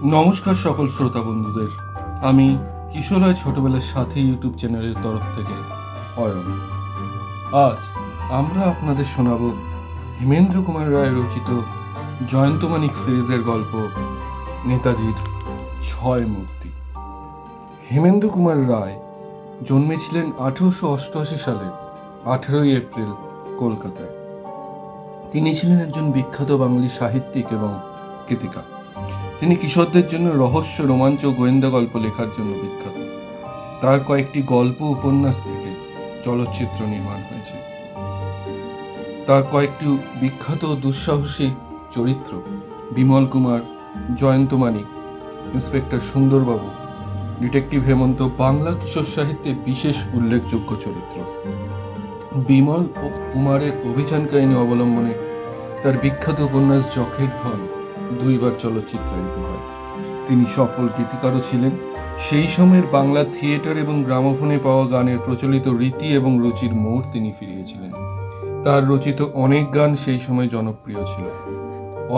নমস্কার সকল শ্রোতা বন্ধুদের। আমি কিশোরয় ছোটবেলার সাথে ইউটিউব চ্যানেলের তরফ থেকে অয়ন। আজ আমরা আপনাদের শোনাব হেমেন্দ্র কুমার রায় রচিত জয়ন্ত মানিক সিরিজের গল্প নেতাজির ছয় মূর্তি। হেমেন্দ্র কুমার রায় জন্মেছিলেন 1888 সালের 18 এপ্রিল কলকাতায়। তিনি ছিলেন একজন বিখ্যাত বাঙালি সাহিত্যিক এবং গীতিকার। তিনি কিশোরদের জন্য রহস্য, রোমাঞ্চ, গোয়েন্দা গল্প লেখার জন্য বিখ্যাত। তার কয়েকটি গল্প উপন্যাস থেকে চলচ্চিত্র নির্মাণ হয়েছে। তার কয়েকটি বিখ্যাত দুঃসাহসী চরিত্র বিমল কুমার, জয়ন্ত মানিক, ইন্সপেক্টর সুন্দরবাবু, ডিটেকটিভ হেমন্ত বাংলা কিশোর সাহিত্যে বিশেষ উল্লেখযোগ্য চরিত্র। বিমল ও কুমারের অভিযান কাহিনী অবলম্বনে তার বিখ্যাত উপন্যাস যখের ধন দুইবার চলচ্চিত্রায়িত হয়। তিনি সফল গীতিকারও ছিলেন। সেই সময়ের বাংলা থিয়েটার এবং গ্রামোফোনে পাওয়া গানের প্রচলিত রীতি এবং রুচির মোড় তিনি ফিরিয়েছিলেন। তার রচিত অনেক গান সেই সময় জনপ্রিয় ছিল।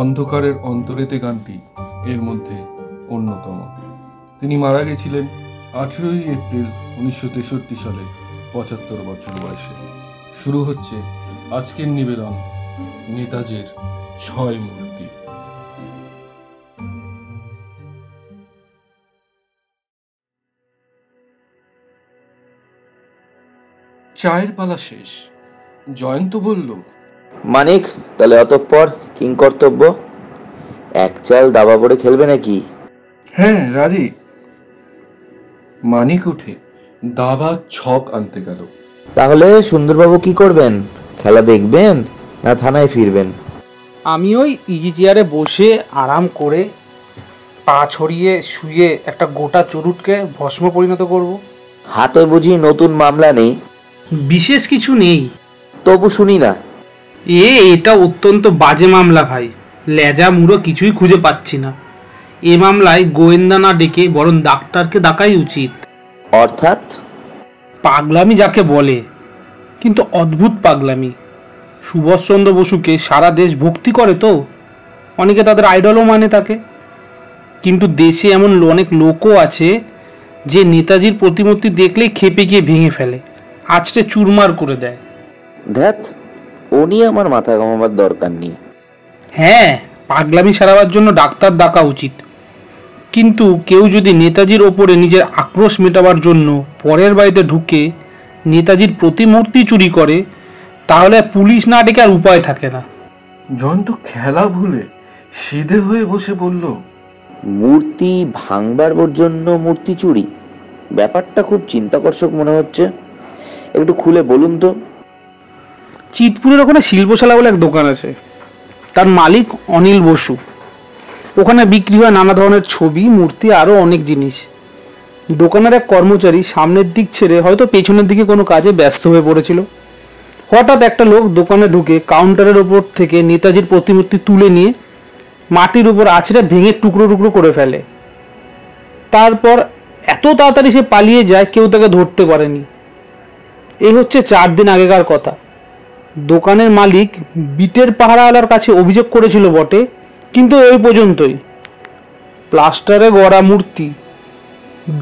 অন্ধকারের অন্তরেতে গানটি এর মধ্যে অন্যতম। তিনি মারা গেছিলেন 18 এপ্রিল 1963 সালে 75 বছর বয়সে। শুরু হচ্ছে আজকের নিবেদন নেতাজির ছয় মূর্তি। চায়ের পালা শেষ। জয়ন্ত বলল, মানিক, তাহলে অতঃপর কিং কর্তব্য এক চাল দাবা পড়ে খেলবে নাকি? হ্যাঁ রাজি। মানিক উঠে দাবা ছক আনতে গেল। তাহলে সুন্দরবাবু কি করবেন? খেলা দেখবেন না থানায় ফিরবেন? আমি ওই ইজি চেয়ারে বসে আরাম করে পা ছড়িয়ে শুয়ে একটা গোটা চুরুটকে ভস্ম পরিণত করব। হাতে বুঝি নতুন মামলা নেই? বিশেষ কিছু নেই। তবু শুনি না। এটা অত্যন্ত বাজে মামলা ভাই। লেজা মুড়ো কিছুই খুঁজে পাচ্ছি না। এ মামলায় গোয়েন্দা না ডেকে বরং ডাক্তারকে ডাকাই উচিত। অর্থাৎ? পাগলামি যাকে বলে, কিন্তু অদ্ভুত পাগলামি। সুভাষচন্দ্র বসুকে সারা দেশ ভক্তি করে তো, অনেকে তাদের আইডলও মানে তাকে। কিন্তু দেশে এমন অনেক লোকও আছে যে নেতাজির প্রতিমূর্তি দেখলেই খেপে গিয়ে ভেঙে ফেলে, আঁচড়ে চুরমার করে দেয়। ধ্যাত, ও নিয়ে আমার মাথা ঘামাবার দরকার নেই। হ্যাঁ, পাগলামি সারাবার জন্য ডাক্তার ডাকা উচিত। কিন্তু কেউ যদি নেতাজির ওপরে নিজের আক্রোশ মেটাবার জন্য পরের বাড়িতে ঢুকে নেতাজির প্রতিমূর্তি চুরি করে, তাহলে পুলিশ না ডেকে আর উপায় থাকে না। জয়ন্ত খেলা ভুলে সিধে হয়ে বসে বলল, মূর্তি ভাঙবার জন্য মূর্তি চুরি? ব্যাপারটা খুব চিন্তাকর্ষক মনে হচ্ছে। একটু খুলে বলুন তো। চিতপুরের ওখানে শিল্পশালা বলে এক দোকান আছে। তার মালিক অনিল বসু। ওখানে বিক্রি হয় নানা ধরনের ছবি, মূর্তি, আরও অনেক জিনিস। দোকানের এক কর্মচারী সামনের দিক ছেড়ে হয়তো পেছনের দিকে কোনো কাজে ব্যস্ত হয়ে পড়েছিল। হঠাৎ একটা লোক দোকানে ঢুকে কাউন্টারের ওপর থেকে নেতাজির প্রতিমূর্তি তুলে নিয়ে মাটির উপর আছড়ে ভেঙে টুকরো টুকরো করে ফেলে। তারপর এত তাড়াতাড়ি সে পালিয়ে যায়, কেউ তাকে ধরতে পারেনি। এই হচ্ছে 4 দিন আগেকার কথা। দোকানের মালিক বিটের পাহারাওয়ালার কাছে অভিযোগ করেছিল বটে, কিন্তু ওই পর্যন্তই। প্লাস্টারে গড়া মূর্তি,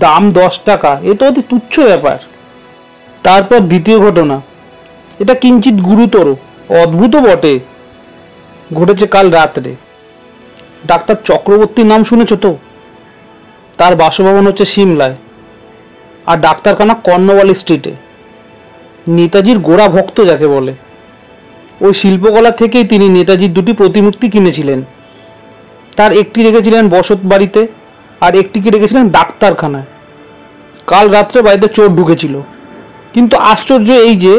দাম 10 টাকা, এ তো অতি তুচ্ছ ব্যাপার। তারপর দ্বিতীয় ঘটনা, এটা কিঞ্চিত গুরুতর, অদ্ভুতও বটে। ঘটেছে কাল রাত্রে। ডাক্তার চক্রবর্তীর নাম শুনেছ তো? তার বাসভবন হচ্ছে সিমলায়, আর ডাক্তারখানা কর্নওয়ালি স্ট্রিটে। নেতাজির গোড়া ভক্ত যাকে বলে। ওই শিল্পকলা থেকেই তিনি নেতাজির 2টি প্রতিমূর্তি কিনেছিলেন। তার একটি রেখেছিলেন বসত বাড়িতে, আর একটিকে রেখেছিলেন ডাক্তারখানায়। কাল রাত্রে বাড়িতে চোর ঢুকেছিল, কিন্তু আশ্চর্য এই যে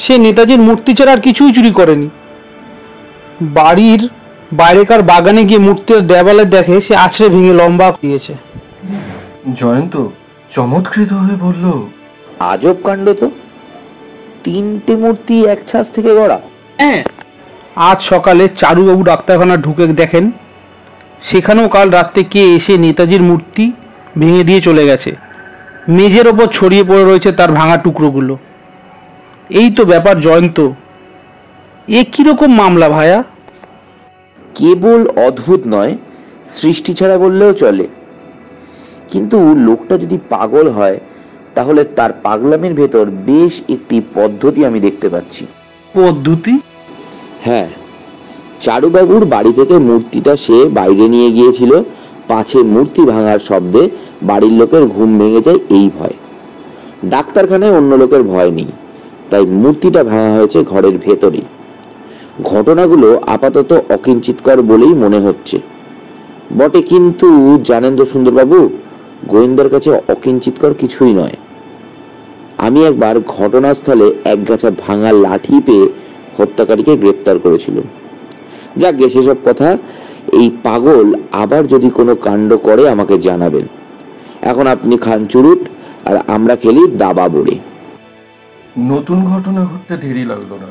সে নেতাজির মূর্তি ছাড়া আর কিছুই চুরি করেনি। বাড়ির বাইরেকার বাগানে গিয়ে মূর্তির দেওয়ালে দেখে সে আছড়ে ভেঙে লম্বা দিয়েছে। জয়ন্ত চমৎকৃত হয়ে বলল, আজব কাণ্ড তো। 3টে মূর্তি এক ছাঁচ থেকে গড়া? হ্যাঁ, আজ সকালে চারুবাবু ডাক্তারখানা ঢুকে দেখেন সেখানেও কাল রাত্রে কে এসে নেতাজির মূর্তি ভেঙে দিয়ে চলে গেছে। মেঝের ওপর ছড়িয়ে পড়ে রয়েছে তার ভাঙা টুকরোগুলো। এই তো ব্যাপার জয়ন্ত। এ কিরকম মামলা ভায়া? কেবল অদ্ভুত নয়, সৃষ্টি ছাড়া বললেও চলে। কিন্তু লোকটা যদি পাগল হয় তাহলে তার পাগলামির ভেতর বেশ একটি পদ্ধতি আমি দেখতে পাচ্ছি। পদ্ধতি? হ্যাঁ, চারুবাবুর বাড়ি থেকে মূর্তিটা সে বাইরে নিয়ে গিয়েছিল, পাছে মূর্তি ভাঙার শব্দে বাড়ির লোকের ঘুম ভেঙে যায় এই ভয়। ডাক্তারখানায় অন্য লোকের ভয় নেই, তাই মূর্তিটা ভাঙা হয়েছে ঘরের ভেতরেই। ঘটনাগুলো আপাতত অকিঞ্চিতকর বলেই মনে হচ্ছে বটে, কিন্তু জানেন তো সুন্দরবাবু, গোয়েন্দার কাছে অকিঞ্চিতকর কিছুই নয়। আমি একবার ঘটনাস্থলে একগাছা ভাঙা লাঠি পেয়ে হত্যাকারীকে গ্রেপ্তার করেছিলাম। যাক গে, সেসব কথা। এই পাগল আবার যদি কোনো কাণ্ড করে আমাকে জানাবেন। এখন আপনি খান চুরুট আর আমরা খেলি দাবা বড়ি। নতুন ঘটনা ঘটতে দেরি লাগলো না।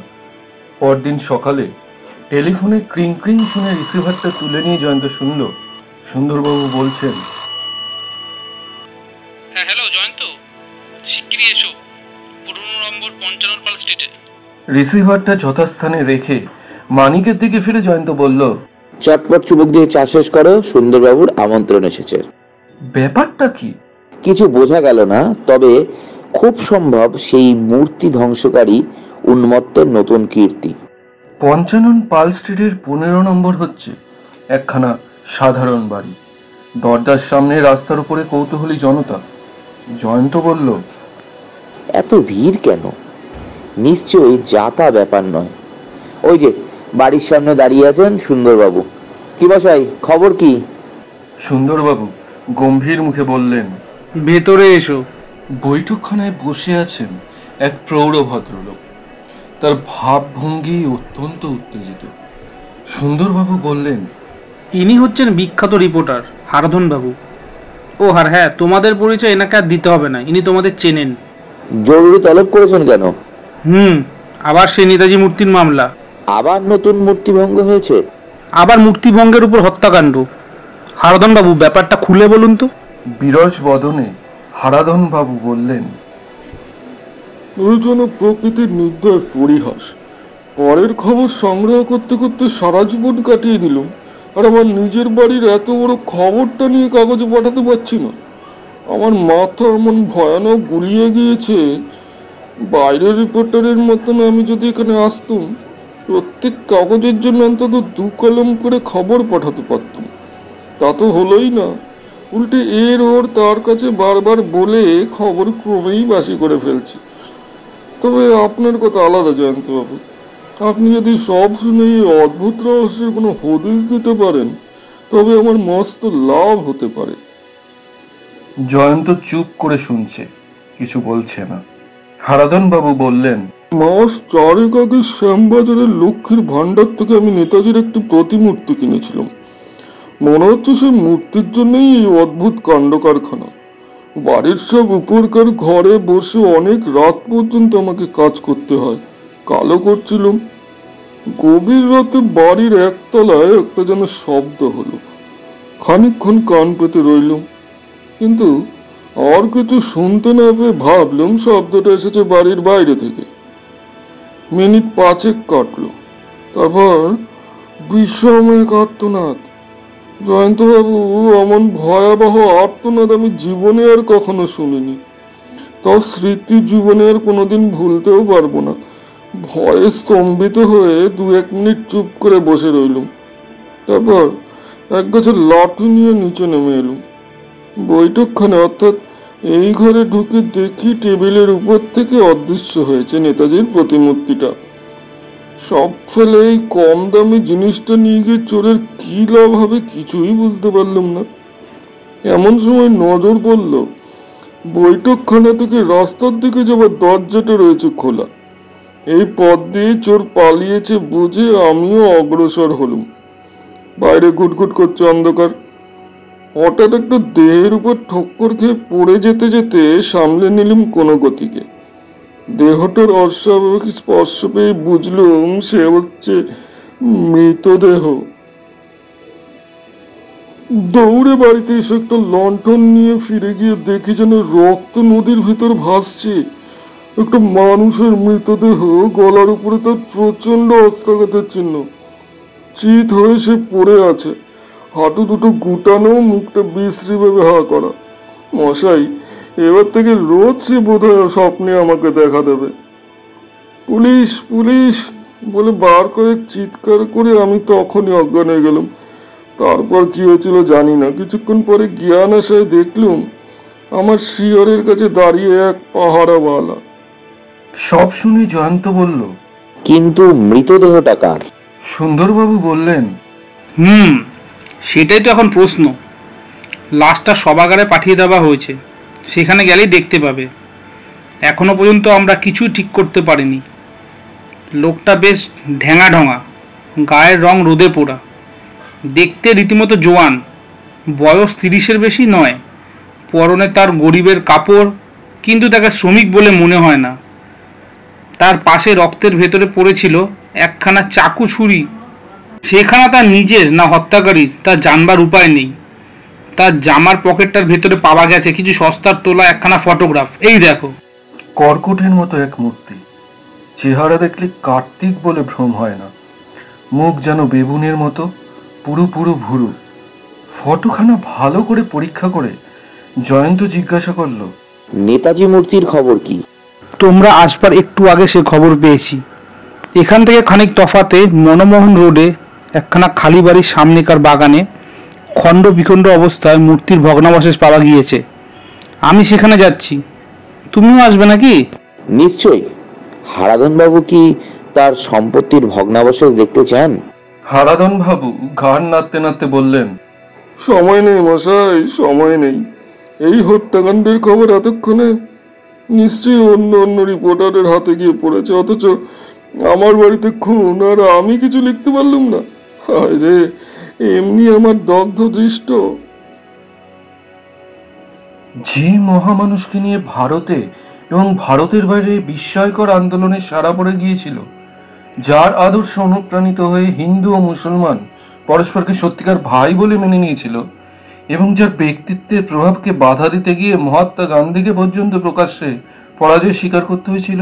পরদিন সকালে টেলিফোনে ক্রিং ক্রিং শুনে রিসিভারটা তুলে নিয়ে জয়ন্ত শুনল সুন্দরবাবু বলছেন, হ্যাঁ, হ্যালো জয়ন্ত, শিগগিরই এসো 15 নম্বর 55 পাল স্ট্রিটে। রিসিভারটা যথাস্থানে রেখে মানিকের দিকে ফিরে জয়ন্ত বলল, চটপট চুবুক দিয়ে চা শেষ করো, সুন্দরবাবুর আমন্ত্রণ এসেছে। ব্যাপারটা কি? কিছু বোঝা গেল না, তবে খুব সম্ভব সেই মূর্তি ধ্বংসকারী উন্মত্তের নতুন কীর্তি। 55 পাল স্ট্রিটের 15 নম্বর হচ্ছে একখানা সাধারণ বাড়ি। দরজার সামনে রাস্তার উপরে কৌতূহলী জনতা। জয়ন্ত বলল, এত ভিড় কেন? নিশ্চয়ই যাতা ব্যাপার নয়। ওই যে বাড়ির সামনে দাঁড়িয়ে আছেন সুন্দরবাবু। কি বসাই, খবর কি? সুন্দরবাবু গম্ভীর মুখে বললেন, ভেতরে এসো। বৈঠকখানায় বসে আছেন এক প্রৌঢ় ভদ্রলোক। তার ভাবভঙ্গি অত্যন্ত উত্তেজিত। সুন্দরবাবু বললেন, ইনি হচ্ছেন বিখ্যাত রিপোর্টার হারাধন বাবু। ও হ্যাঁ, তোমাদের পরিচয় এনাকে আর দিতে হবে না, ইনি তোমাদের চেনেন। জরুরি তলব করেছেন কেন? আবার সেই নেতাজি মূর্তির মামলা। আবার নতুন মূর্তি ভঙ্গ হয়েছে? আবার মূর্তিভঙ্গের উপর হত্যাকাণ্ড। হারাধন বাবু, ব্যাপারটা খুলে বলুন তো। বিরস বদনে হারাধন বাবু বললেন, ওই জন্য প্রকৃতির নির্দয় পরিহাস। পরের খবর সংগ্রহ করতে করতে সারা জীবন কাটিয়ে দিলাম, আর আমার নিজের বাড়ির এত বড় খবরটা নিয়ে কাগজে পাঠাতে পারছি না। আমার মাথা এমন ভয়ানক গুলিয়ে গিয়েছে, বাইরের রিপোর্টারের মতন আমি যদি এখানে আসতাম, প্রত্যেক কাগজের জন্য অন্তত 2 কলম করে খবর পাঠাতে পারতাম। তা তো হলোই না, উল্টে এর ওর তার কাছে বারবার বলে খবর ক্রমেই বাসি করে ফেলছি। তবে আপনার কথা আলাদা জয়ন্তবাবু, আপনি যদি সব শুনে এই অদ্ভুত রহস্যের কোনো হদিশ দিতে পারেন তবে আমার মস্ত লাভ হতে পারে। জয়ন্ত চুপ করে শুনছে, কিছু বলছে না। হারাধন বাবু বললেন, মাস 4 আগে শ্যামবাজারের লক্ষ্মীর ভাণ্ডার থেকে আমি নেতাজির একটি প্রতিমূর্তি কিনেছিলাম। মনে হচ্ছে সেই মূর্তির জন্যই এই অদ্ভুত কাণ্ড কারখানা। বাড়ির সব উপরকার ঘরে বসে অনেক রাত পর্যন্ত আমাকে কাজ করতে হয়। কালো করছিলাম। গভীর রাতে বাড়ির একতলায় একটা যেন শব্দ হলো। খানিকক্ষণ কান পেতে রইলাম, কিন্তু আর কিছু শুনতে না পেয়ে ভাবলাম শব্দটা এসেছে বাড়ির বাইরে থেকে। মিনিট 5 কাটলো, তারপর বিষময় আর্তনাদ। জয়ন্তবাবু, এমন ভয়াবহ আর্তনাদ আমি জীবনে আর কখনো শুনিনি। তার স্মৃতি জীবনে আর কোনোদিন ভুলতেও পারবো না। ভয়ে স্তম্ভিত হয়ে 2-1 মিনিট চুপ করে বসে রইলুম। তারপর এক গাছে লাঠি নিয়ে নিচে নেমে এলুম। বৈঠকখানে অর্থাৎ এই ঘরে ঢুকে দেখি টেবিলের উপর থেকে অদৃশ্য হয়েছে নেতাজির প্রতিমূর্তিটা। সব ফেলে এই কম দামি জিনিসটা নিয়ে গিয়ে চোরের কি লাভ হবে কিছুই বুঝতে পারলাম না। এমন সময় নজর পড়ল বৈঠকখানা থেকে রাস্তার দিকে যাবার দরজাটা রয়েছে খোলা। এই পথ দিয়ে চোর পালিয়েছে বুঝে আমিও অগ্রসর হলুম। বাইরে ঘুটঘুট করছে অন্ধকার। হঠাৎ একটা দেহের উপর ঠক্কর খেয়ে পড়ে যেতে যেতে সামলে নিলাম কোনো গতিকে। দেহটার অস্বাভাবিক স্পর্শ পেয়ে বুঝলুম সে হচ্ছে মৃতদেহ। দৌড়ে বাড়িতে এসে একটা লণ্ঠন নিয়ে ফিরে গিয়ে দেখি যেন রক্ত নদীর ভিতর ভাসছে। একটা মানুষের মৃতদেহ, গলার উপরে তার প্রচন্ড অস্ত্রাঘাতের চিহ্ন। চিত হয়ে সে পড়ে আছে। হাঁটু দুটো গুটানো, মুখটা বিশ্রী ভাবে হা করা। মশাই, এবার থেকে রোজ সে বোধহয় স্বপ্নে আমাকে দেখা দেবে। পুলিশ পুলিশ বলে বার কয়েক চিৎকার করে আমি তখনই অজ্ঞান হয়ে গেলাম। তারপর কি হয়েছিল জানি না। কিছুক্ষণ পরে জ্ঞান আসায় দেখলুম আমার শিয়রের কাছে দাঁড়িয়ে এক পাহারাওয়ালা। সব শুনে জয়ন্ত বলল, কিন্তু মৃতদেহটা কার? সুন্দরবাবু বললেন, সেটাই তো এখন প্রশ্ন। লাশটা শবাগারে পাঠিয়ে দেওয়া হয়েছে, সেখানে গেলেই দেখতে পাবে। এখনো পর্যন্ত আমরা কিছুই ঠিক করতে পারিনি। লোকটা বেশ ঢেঙা ঢঙা, গায়ের রং রোদে পোড়া, দেখতে রীতিমতো জোয়ান, বয়স 30-এর বেশি নয়। পরনে তার গরিবের কাপড়, কিন্তু তাকে শ্রমিক বলে মনে হয় না। তার পাশে রক্তের ভেতরে পড়েছিল একখানা চাকু ছুরি। সেখানা তার নিজের না হত্যাকারীর তা জানবার উপায় নেই। তার জামার পকেটটার ভেতরে পাওয়া গেছে কিছু সস্তার তোলা একখানা ফটোগ্রাফ। এই দেখো। কর্কটের মতো এক মূর্তি। চেহারা দেখলে কার্তিক বলে ভ্রম হয় না। মুখ যেন বেবুনের মতো, পুরো পুরো ভুরু। ফটোখানা ভালো করে পরীক্ষা করে জয়ন্ত জিজ্ঞাসা করল, নেতাজি মূর্তির খবর কি? তোমরা আসবার একটু আগে সে খবর পেয়েছি। এখান থেকে খানিক তফাতে মনমোহন রোডে একখানা খালি বাড়ির সামনেকার বাগানে খণ্ড বিখণ্ড অবস্থায় মূর্তির ভগ্নাবশেষ পাওয়া গিয়েছে। আমি সেখানে যাচ্ছি, তুমিও আসবে নাকি? নিশ্চয়ই। হারাধন বাবু কি তার সম্পত্তির ভগ্নাবশেষ দেখতে চান? হারাধন বাবু ঘাড় নাড়তে নাড়তে বললেন, সময় নেই মশাই, সময় নেই। এই হত্যাকাণ্ডের খবর এতক্ষণে নিশ্চয়ই অন্য অন্য রিপোর্টারের হাতে গিয়ে পড়েছে, অথচ আমার বাড়িতে খুন আর আমি কিছু লিখতে পারলুম না। হায় রে, এমনি আমার দগ্ধ দৃষ্ট। যে মহামানুষকে নিয়ে ভারতে এবং ভারতের বাইরে বিস্ময়কর আন্দোলনে সাড়া পড়ে গিয়েছিল, যার আদর্শ অনুপ্রাণিত হয়ে হিন্দু ও মুসলমান পরস্পরকে সত্যিকার ভাই বলে মেনে নিয়েছিল, এবং যার ব্যক্তিত্বের প্রভাবকে বাধা দিতে গিয়ে মহাত্মা গান্ধীকে পর্যন্ত প্রকাশ্যে পরাজয় স্বীকার করতে হয়েছিল,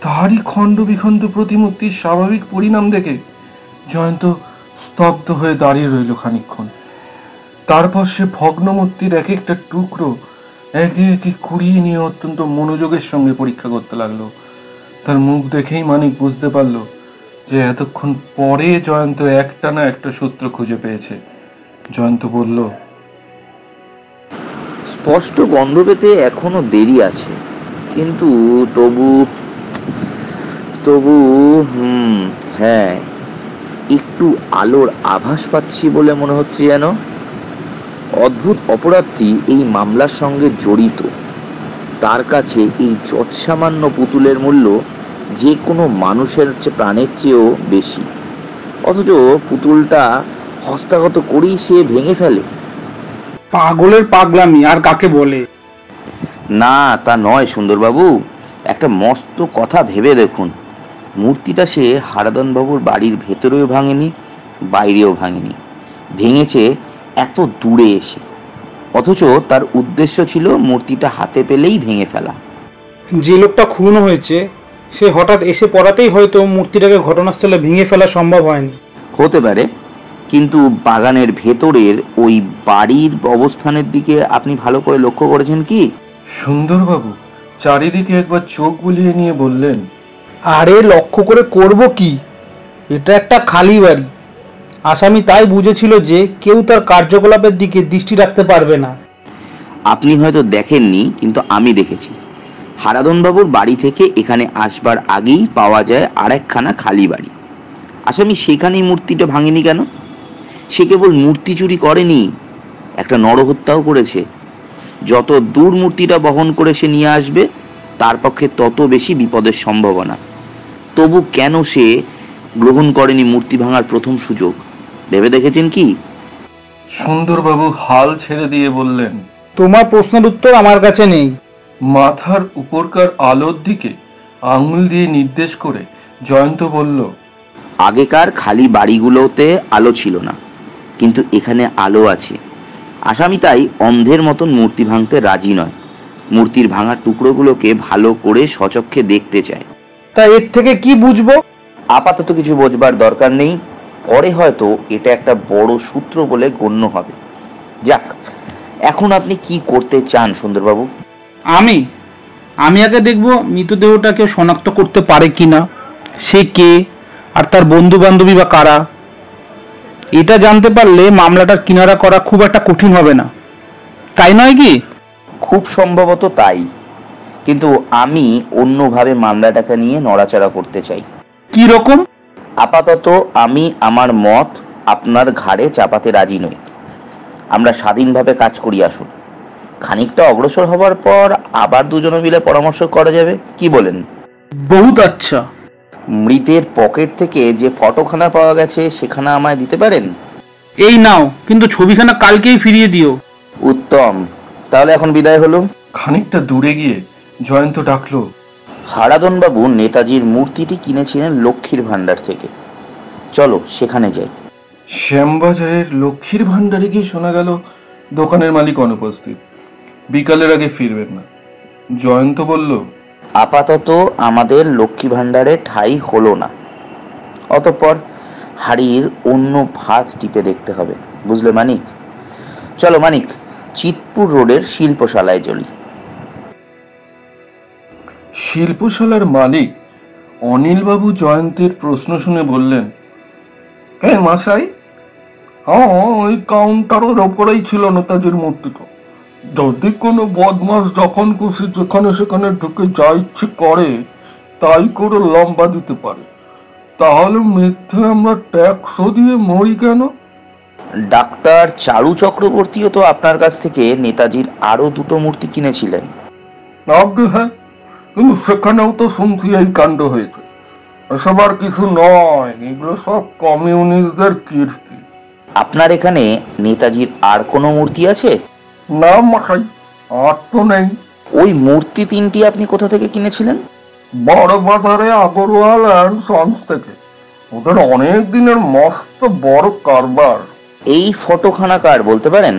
তারই খণ্ড বিখণ্ড প্রতিমূর্তির স্বাভাবিক পরিণাম দেখে জয়ন্ত স্তব্ধ হয়ে দাঁড়িয়ে রইল খানিকক্ষণ। তারপর সে ভগ্নমূর্তির এক একটা টুকরো একে একে কুড়িয়ে নিয়ে অত্যন্ত মনোযোগের সঙ্গে পরীক্ষা করতে লাগলো। তার মুখ দেখেই মানিক বুঝতে পারল যে এতক্ষণ পরে জয়ন্ত একটা না একটা সূত্র খুঁজে পেয়েছে। জয়ন্ত বলল, স্পষ্ট গন্ধ পেতে এখনো দেরি আছে, কিন্তু তবু তবু হ্যাঁ, একটু আলোর আভাস পাচ্ছি বলে মনে হচ্ছে। যেন অদ্ভুত অপরাধটি এই মামলার সঙ্গে জড়িত। তার কাছে এই যৎসামান্য পুতুলের মূল্য যে কোনো মানুষের প্রাণের চেয়েও বেশি, অথচ পুতুলটা হস্তগত করেই সে ভেঙে ফেলে। পাগলের পাগলামি আর কাকে বলে? না, তা নয় সুন্দরবাবু, একটা মস্ত কথা ভেবে দেখুন। মূর্তিটা সে হারাধন বাবুর বাড়ির ভেতরেও ভাঙেনি, বাইরেও ভাঙেনি, ভেঙেছে এত দূরে এসে। অথচ তার উদ্দেশ্য ছিল মূর্তিটা হাতে পেলেই ভেঙে ফেলা। যে লোকটা খুন হয়েছে সে হঠাৎ এসে পড়াতেই হয়তো মূর্তিটাকে ঘটনাস্থলে ভেঙে ফেলা সম্ভব হয়নি। হতে পারে, কিন্তু বাগানের ভেতরের ওই বাড়ির অবস্থানের দিকে আপনি ভালো করে লক্ষ্য করেছেন কি? সুন্দরবাবু চারিদিকে একবার চোখ বুলিয়ে নিয়ে বললেন, আরে লক্ষ্য করে করব কি, এটা একটা খালি বাড়ি। আসামি তাই বুঝেছিল যে কেউ তার কার্যকলাপের দিকে দৃষ্টি রাখতে পারবে না। আপনি হয়তো দেখেননি, কিন্তু আমি দেখেছি। হারাধন বাবুর বাড়ি থেকে এখানে আসবার আগেই পাওয়া যায় আর একখানা খালি বাড়ি। আসামি সেখানেই মূর্তিটা ভাঙেনি কেন? সে কেবল মূর্তি চুরি করেনি, একটা নরহত্যাও করেছে। যত দূর মূর্তিটা বহন করে সে নিয়ে আসবে, তার পক্ষে তত বেশি বিপদের সম্ভাবনা। তবু কেন সে গ্রহণ করেনি মূর্তি ভাঙার প্রথম সুযোগ? ভেবে দেখেছেন কি? সুন্দরবাবু হাল ছেড়ে দিয়ে বললেন, তোমার প্রশ্নের উত্তর আমার কাছে নেই। মাথার উপরকার আলোর দিকে আঙুল দিয়ে নির্দেশ করে জয়ন্ত বলল, আগেকার খালি বাড়িগুলোতে আলো ছিল না, কিন্তু এখানে আলো আছে। আসামি তাই অন্ধের মতন মূর্তি ভাঙতে রাজি নয়। মূর্তির ভাঙা টুকরোগুলোকে ভালো করে সচক্ষে দেখতে চায়। তা এর থেকে কি বুঝবো? আপাতত কিছু বোঝবার দরকার নেই। পরে হয়তো এটা একটা বড় সূত্র বলে গণ্য হবে। যাক, এখন আপনি কি করতে চান সুন্দরবাবু? আমি আমি আগে দেখব মৃতদেহটাকে শনাক্ত করতে পারে কিনা, সে কে আর তার বন্ধু বান্ধবী বা কারা। এটা জানতে পারলে মামলাটার কিনারা করা খুব একটা কঠিন হবে না, তাই নয় কি? খুব সম্ভবত তাই, কিন্তু আমি অন্যভাবে মামলাটাকে নিয়ে নড়াচড়া করতে চাই। কি রকম? আপাতত আমি আমার মত আপনার ঘাড়ে চাপাতে রাজি নই। আমরা স্বাধীনভাবে কাজ করি, আসুন। খানিকটা অগ্রসর হবার পর আবার দুজনে মিলে পরামর্শ করা যাবে, কি বলেন? বহুত আচ্ছা। মৃতের পকেট থেকে যে ফটোখানা পাওয়া গেছে সেখানে আমায় দিতে পারেন? এই নাও, কিন্তু ছবিখানা কালকেই ফিরিয়ে দিও। উত্তম, তাহলে এখন বিদায় হলো। খানিকটা দূরে গিয়ে জয়ন্ত ডাকলো, হারাধনবাবু নেতাজির মূর্তিটি কিনেছিলেন লক্ষ্মীর ভাণ্ডার থেকে। চলো সেখানে যাই। শ্যামবাজারের লক্ষ্মীর ভাণ্ডারে গিয়ে শোনা গেল দোকানের মালিক অনুপস্থিত, বিকালের আগে ফিরবেন না। জয়ন্ত বলল, আপাতত আমাদের লক্ষ্মী ভাণ্ডারে ঠাঁই হলো না, অতঃপর হাড়ির অন্য ভাঁজ টিপে দেখতে হবে, বুঝলে মানিক? চলো মানিক, চিতপুর রোডের শিল্পশালায় চলি। শিল্পশালার মালিক অনিলবাবু জয়ন্তের প্রশ্ন শুনে বললেন, কে মশাই? হ্যাঁ, ওই কাউন্টারের ওপরেই ছিল নেতাজির মূর্তিটা। যদি কোনো বদমাস যখন খুশি যেখানে সেখানে ঢুকে যা ইচ্ছে করে তাই করে লম্বা দিতে পারে, তাহলে মিথ্যে আমরা ট্যাক্সও দিয়ে মরি কেন? ডাক্তার চারু চক্রবর্তীও তো আপনার কাছ থেকে নেতাজির আরো দুটো মূর্তি কিনেছিলেন। আগে হ্যাঁ, কিন্তু সেখানেও তো শুনছি এই কাণ্ড হয়েছে। এসব আর কিছু নয়, এগুলো সব কমিউনিস্টদের কীর্তি। আপনার এখানে নেতাজির আর কোনো মূর্তি আছে? না মশাই, আর তো নেই। ওই মূর্তি তিনটি আপনি কোথা থেকে কিনেছিলেন? বড় বাজারে আগরওয়াল অ্যান্ড সন্স থেকে। ওদের অনেক দিনের মস্ত বড় কারবার। এই ফটোখানা কার বলতে পারেন?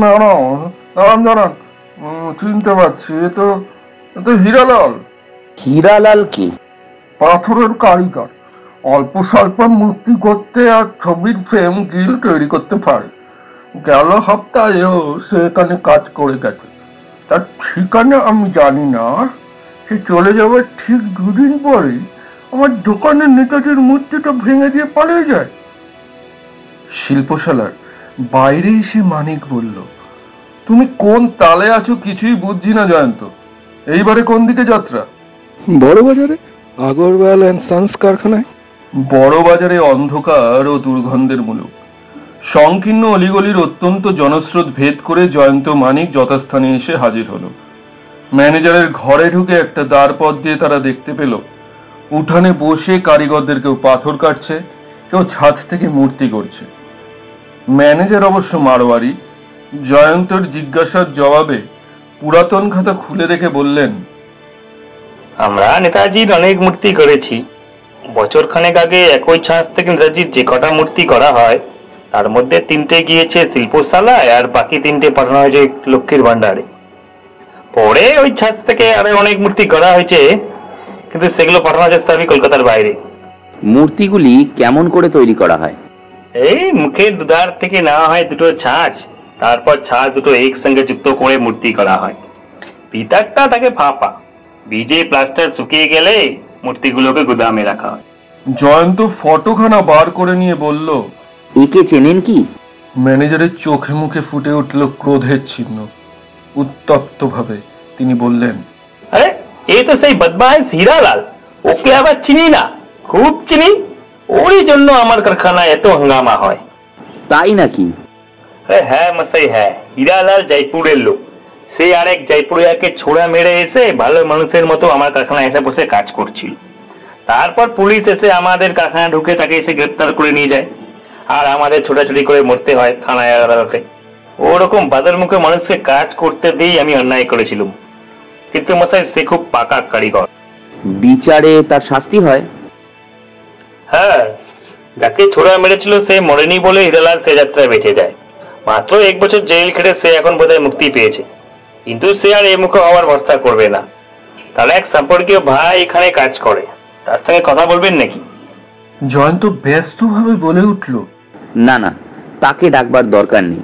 না না, দাঁড়ান দাঁড়ান, চিনতে পারছি, এ তো হীরালাল। হীরালাল কি? পাথরের কারিগর, অল্প স্বল্প মূর্তি করতে আর ছবির ফ্রেম গিল তৈরি করতে পারে। গেল সপ্তাহেও সে এখানে কাজ করে গেছে। তার ঠিকানা আমি জানি না। সে চলে যাবার ঠিক দুদিন পরে আমার দোকানে নেতাজির মূর্তিটা ভেঙে দিয়ে পালিয়ে যায়। শিল্পশালার বাইরে এসে মানিক বলল, তুমি কোন তালে আছো কিছুই বুঝছি না জয়ন্ত। এইবারে কোন দিকে যাত্রা? বড় বাজারে আগরওয়াল অ্যান্ড সন্স কারখানায়। বড় বাজারে অন্ধকার ও দুর্গন্ধের মুলুক। সংকীর্ণ অলিগলির অত্যন্ত জনস্রোত ভেদ করে জয়ন্ত মানিক যথাস্থানে এসে হাজির হলো। ম্যানেজারের ঘরে ঢুকে একটা দ্বার পথ দিয়ে তারা দেখতে পেল উঠানে বসে কারিগরদের কেউ পাথর কাটছে, কেউ ছাদ থেকে মূর্তি করছে। ম্যানেজার অবশ্য মারোয়ারি। জয়ন্তর জিজ্ঞাসার জবাবে পুরাতন খাতা খুলে দেখে বললেন, আমরা নেতাজির অনেক মূর্তি করেছি। বছর খানেক আগে একই ছাঁচ থেকে নেতাজির যে কটা মূর্তি করা হয় তার মধ্যে 3টে গিয়েছে শিল্পশালায় আর বাকি 3টে পাঠানো হয়েছে লক্ষ্মীর ভাণ্ডারে। পরে ওই ছাঁচ থেকে আরো অনেক মূর্তি করা হয়েছে, কিন্তু সেগুলো পাঠানো হয়েছে সবই কলকাতার বাইরে। মূর্তিগুলি কেমন করে তৈরি করা হয়? এই মুখের দুধার থেকে নেওয়া হয় দুটো ছাঁচ, তারপর ছাঁচ দুটো একসঙ্গে যুক্ত করে মূর্তি করা হয়। ভিতরটা থাকে ফাঁপা, ভিজে প্লাস্টার শুকিয়ে গেলে মূর্তিগুলোকে গুদামে রাখা হয়। জয়ন্ত ফটোখানা বার করে নিয়ে বলল, একে চেনেন কি? ম্যানেজারের চোখে মুখে ফুটে উঠল ক্রোধের চিহ্ন। উত্তপ্ত ভাবে তিনি বললেন, আরে এই তো সেই বদমাইশ হীরালাল, ওকে আবার চিনি না? খুব চিনি, ওই জন্য আমার কারখানায় এত হাঙ্গামা হয়। তাই নাকি? আরে হ্যাঁ মশাই, হ্যাঁ। হীরালাল জয়পুরের লোক। সে আরেক জয়পুরিয়াকে ছোড়া মেরে এসে ভালো মানুষের মতো আমার কারখানায় এসে বসে কাজ করছিল। তারপর পুলিশ এসে আমাদের কারখানা ঢুকে তাকে এসে গ্রেপ্তার করে নিয়ে যায়, আর আমাদের ছোটাছুটি করে মরতে হয় থানায় আদালতে। ওরকম বাদের মুখে মানুষকে কাজ করতে দিয়েই আমি অন্যায় করেছিলাম, কিন্তু মশাই সে খুব পাকা কারিগর। বিচারে তার শাস্তি হয়? হ্যাঁ, যাকে ছোড়া মেরেছিল সে মরেনি বলে হীরালাল সে যাত্রায় বেঁচে যায়। মাত্র 1 বছর জেল খেটে সে এখন বোধহয় মুক্তি পেয়েছে, কিন্তু সে আর এ মুখে হওয়ার ভরসা করবে না। তার এক সম্পর্কীয় ভাই এখানে কাজ করে, তার সঙ্গে কথা বলবেন নাকি? জয়ন্ত ব্যস্তভাবে বলে উঠল, না না, তাকে ডাকবার দরকার নেই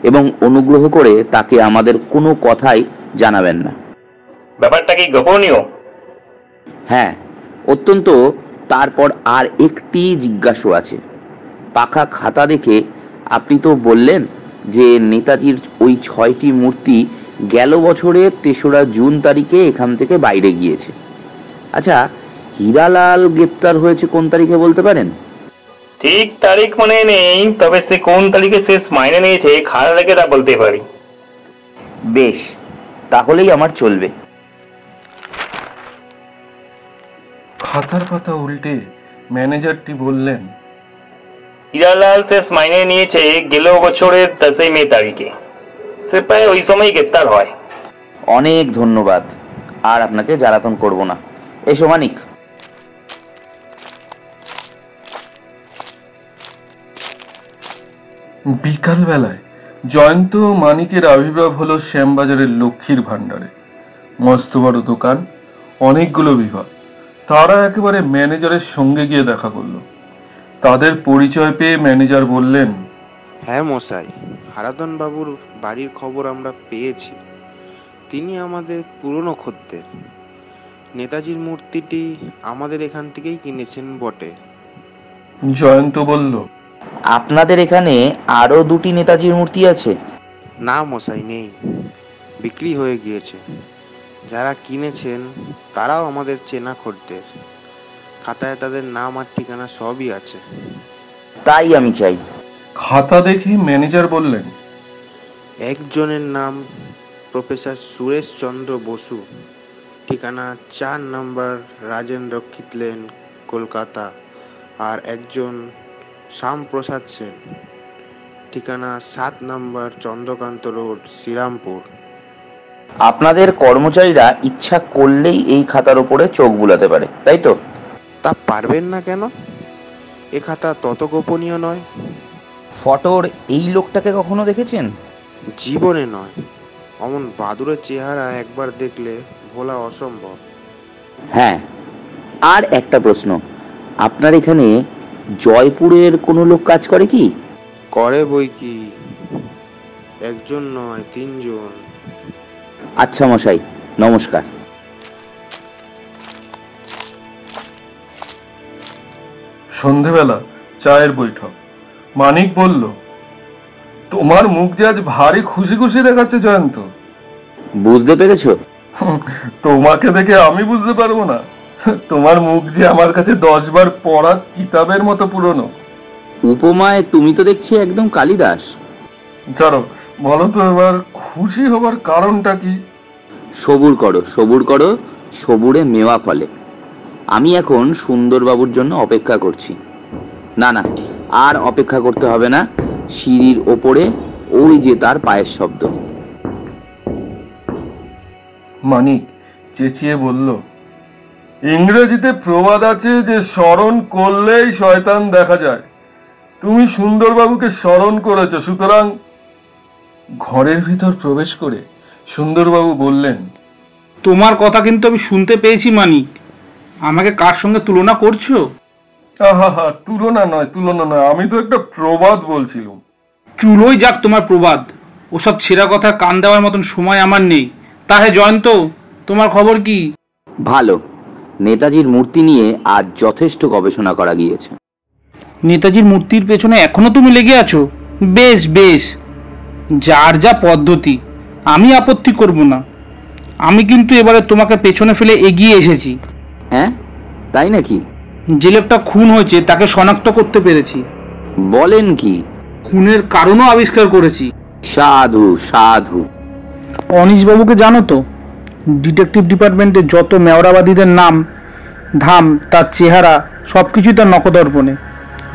এবং অনুগ্রহ করে তাকে আমাদের কোনো কথাই জানাবেন না। ব্যাপারটা কি গোপনীয়? হ্যাঁ, অত্যন্ত। তারপর আর একটি জিজ্ঞাসা আছে। পাকা খাতা দেখে আপনি তো বললেন যে নেতাজির ওই 6টি মূর্তি গেল বছরের 3রা জুন তারিখে এখান থেকে বাইরে গিয়েছে। আচ্ছা, হীরালাল গ্রেপ্তার হয়েছে কোন তারিখে বলতে পারেন? ঠিক তারিখ মনে নেই, তবে সে কোন তারিখে শেষ মাইনে নিয়েছে খাতা দেখে তা বলতে পারি। বেশ, তাহলেই আমার চলবে। খাতার পাতা উল্টে ম্যানেজারটি বললেন, হীরালাল শেষ মাইনে নিয়েছে গেল বছরের 10 মে তারিখে। সে প্রায় ওই সময় গ্রেপ্তার হয়। অনেক ধন্যবাদ, আর আপনাকে জ্বালাতন করব না। এসো মানিক। বিকালবেলায় জয়ন্ত ও মানিকের আবির্ভাব হলো শ্যামবাজারের লক্ষ্মীর ভাণ্ডারে। মস্ত বড় দোকান, অনেকগুলো বিভাগ। তারা একেবারে ম্যানেজারের সঙ্গে গিয়ে দেখা করলো। তাদের পরিচয় পেয়ে ম্যানেজার বললেন, হ্যাঁ মশাই, হারাধন বাবুর বাড়ির খবর আমরা পেয়েছি। তিনি আমাদের পুরনো খদ্দের। নেতাজির মূর্তিটি আমাদের এখান থেকেই কিনেছেন বটে। জয়ন্ত বলল, আপনাদের এখানে আরো 2টি নেতাজির মূর্তি আছে? না মশাই, নেই, বিক্রি হয়ে গিয়েছে। যারা কিনেছেন তারাও আমাদের চেনা খদ্দের। খাতায় তাদের নাম আর ঠিকানা সবই আছে। তাই আমি চাই। খাতা দেখে ম্যানেজার বললেন, একজনের নাম প্রফেসর সুরেশ চন্দ্র বসু, ঠিকানা 4 নম্বর রাজেন্দ্র রক্ষিত লেন, কলকাতা। আর একজন শ্যামপ্রসাদ সেন, ঠিকানা 7 নম্বর চন্দ্রকান্ত রোড, শ্রীরামপুর। আপনাদের কর্মচারীরা ইচ্ছা করলেই এই খাতার উপরে চোখ বুলাতে পারে, তাই তো? তা পারবেন না কেন? এ খাতা তত গোপনীয় নয়। ফটোর এই লোকটাকে কখনো দেখেছেন? জীবনে নয়। অমন বাদুড়ের চেহারা একবার দেখলে ভোলা অসম্ভব। হ্যাঁ, আর একটা প্রশ্ন, আপনার এখানে জয়পুরের কোনো লোক কাজ করে কি? করে বই কি, একজন নয় 3 জন। আচ্ছা মশাই, নমস্কার। সন্ধেবেলা চায়ের বৈঠক। মানিক বলল, তোমার মুখ যে আজ ভারী খুশি খুশি দেখাচ্ছে জয়ন্ত। বুঝতে পেরেছো? তোমাকে দেখে আমি বুঝতে পারবো না? তোমার মুখ যে আমার কাছে 10 বার পড়া কিতাবের মতো পুরনো। উপমায় তুমি তো দেখছি একদম কালিদাস। চলো বলো তো এবার খুশি হবার কারণটা কি? সবুর করো, সবুর করো, সবুরে মেওয়া ফলে। আমি এখন সুন্দরবাবুর জন্য অপেক্ষা করছি। না না, আর অপেক্ষা করতে হবে না। সিঁড়ির ওপরে ওই যে তার পায়ের শব্দ। মানিক চেঁচিয়ে বলল, ইংরেজিতে প্রবাদ আছে যে স্মরণ করলেই শয়তান দেখা যায়। তুমি সুন্দরবাবুকে স্মরণ করেছো, সুতরাং। ঘরের ভিতর প্রবেশ করে সুন্দরবাবু বললেন, তোমার কথা কিন্তু আমি শুনতে পেয়েছি মানিক। আমাকে কার সঙ্গে তুলনা করছো? আহা, তুলনা নয়, তুলনা নয়, আমি তো একটা প্রবাদ বলছিলাম। চুলোই যাক তোমার প্রবাদ। ওসব ছেঁড়া কথা কান দেওয়ার মতন সময় আমার নেই। তাহে জয়ন্ত, তোমার খবর কি? ভালো। নেতাজির মূর্তি নিয়ে আজ যথেষ্ট গবেষণা করা গিয়েছে। নেতাজির মূর্তির পেছনে এখনো তুমি লেগে আছো? বেশ বেশ, যার যা পদ্ধতি, আমি আপত্তি করব না। আমি কিন্তু এবারে তোমাকে পেছনে ফেলে এগিয়ে এসেছি। হ্যাঁ, তাই নাকি? যে লোকটা খুন হয়েছে তাকে শনাক্ত করতে পেরেছি। বলেন কি? খুনের কারণও আবিষ্কার করেছি। সাধু সাধু। অনিশবাবুকে জানো তো? ডিটেকটিভ ডিপার্টমেন্টে যত মেওরাবাদীদের নাম ধাম, তার চেহারা সব কিছুই তার নখদর্পণে।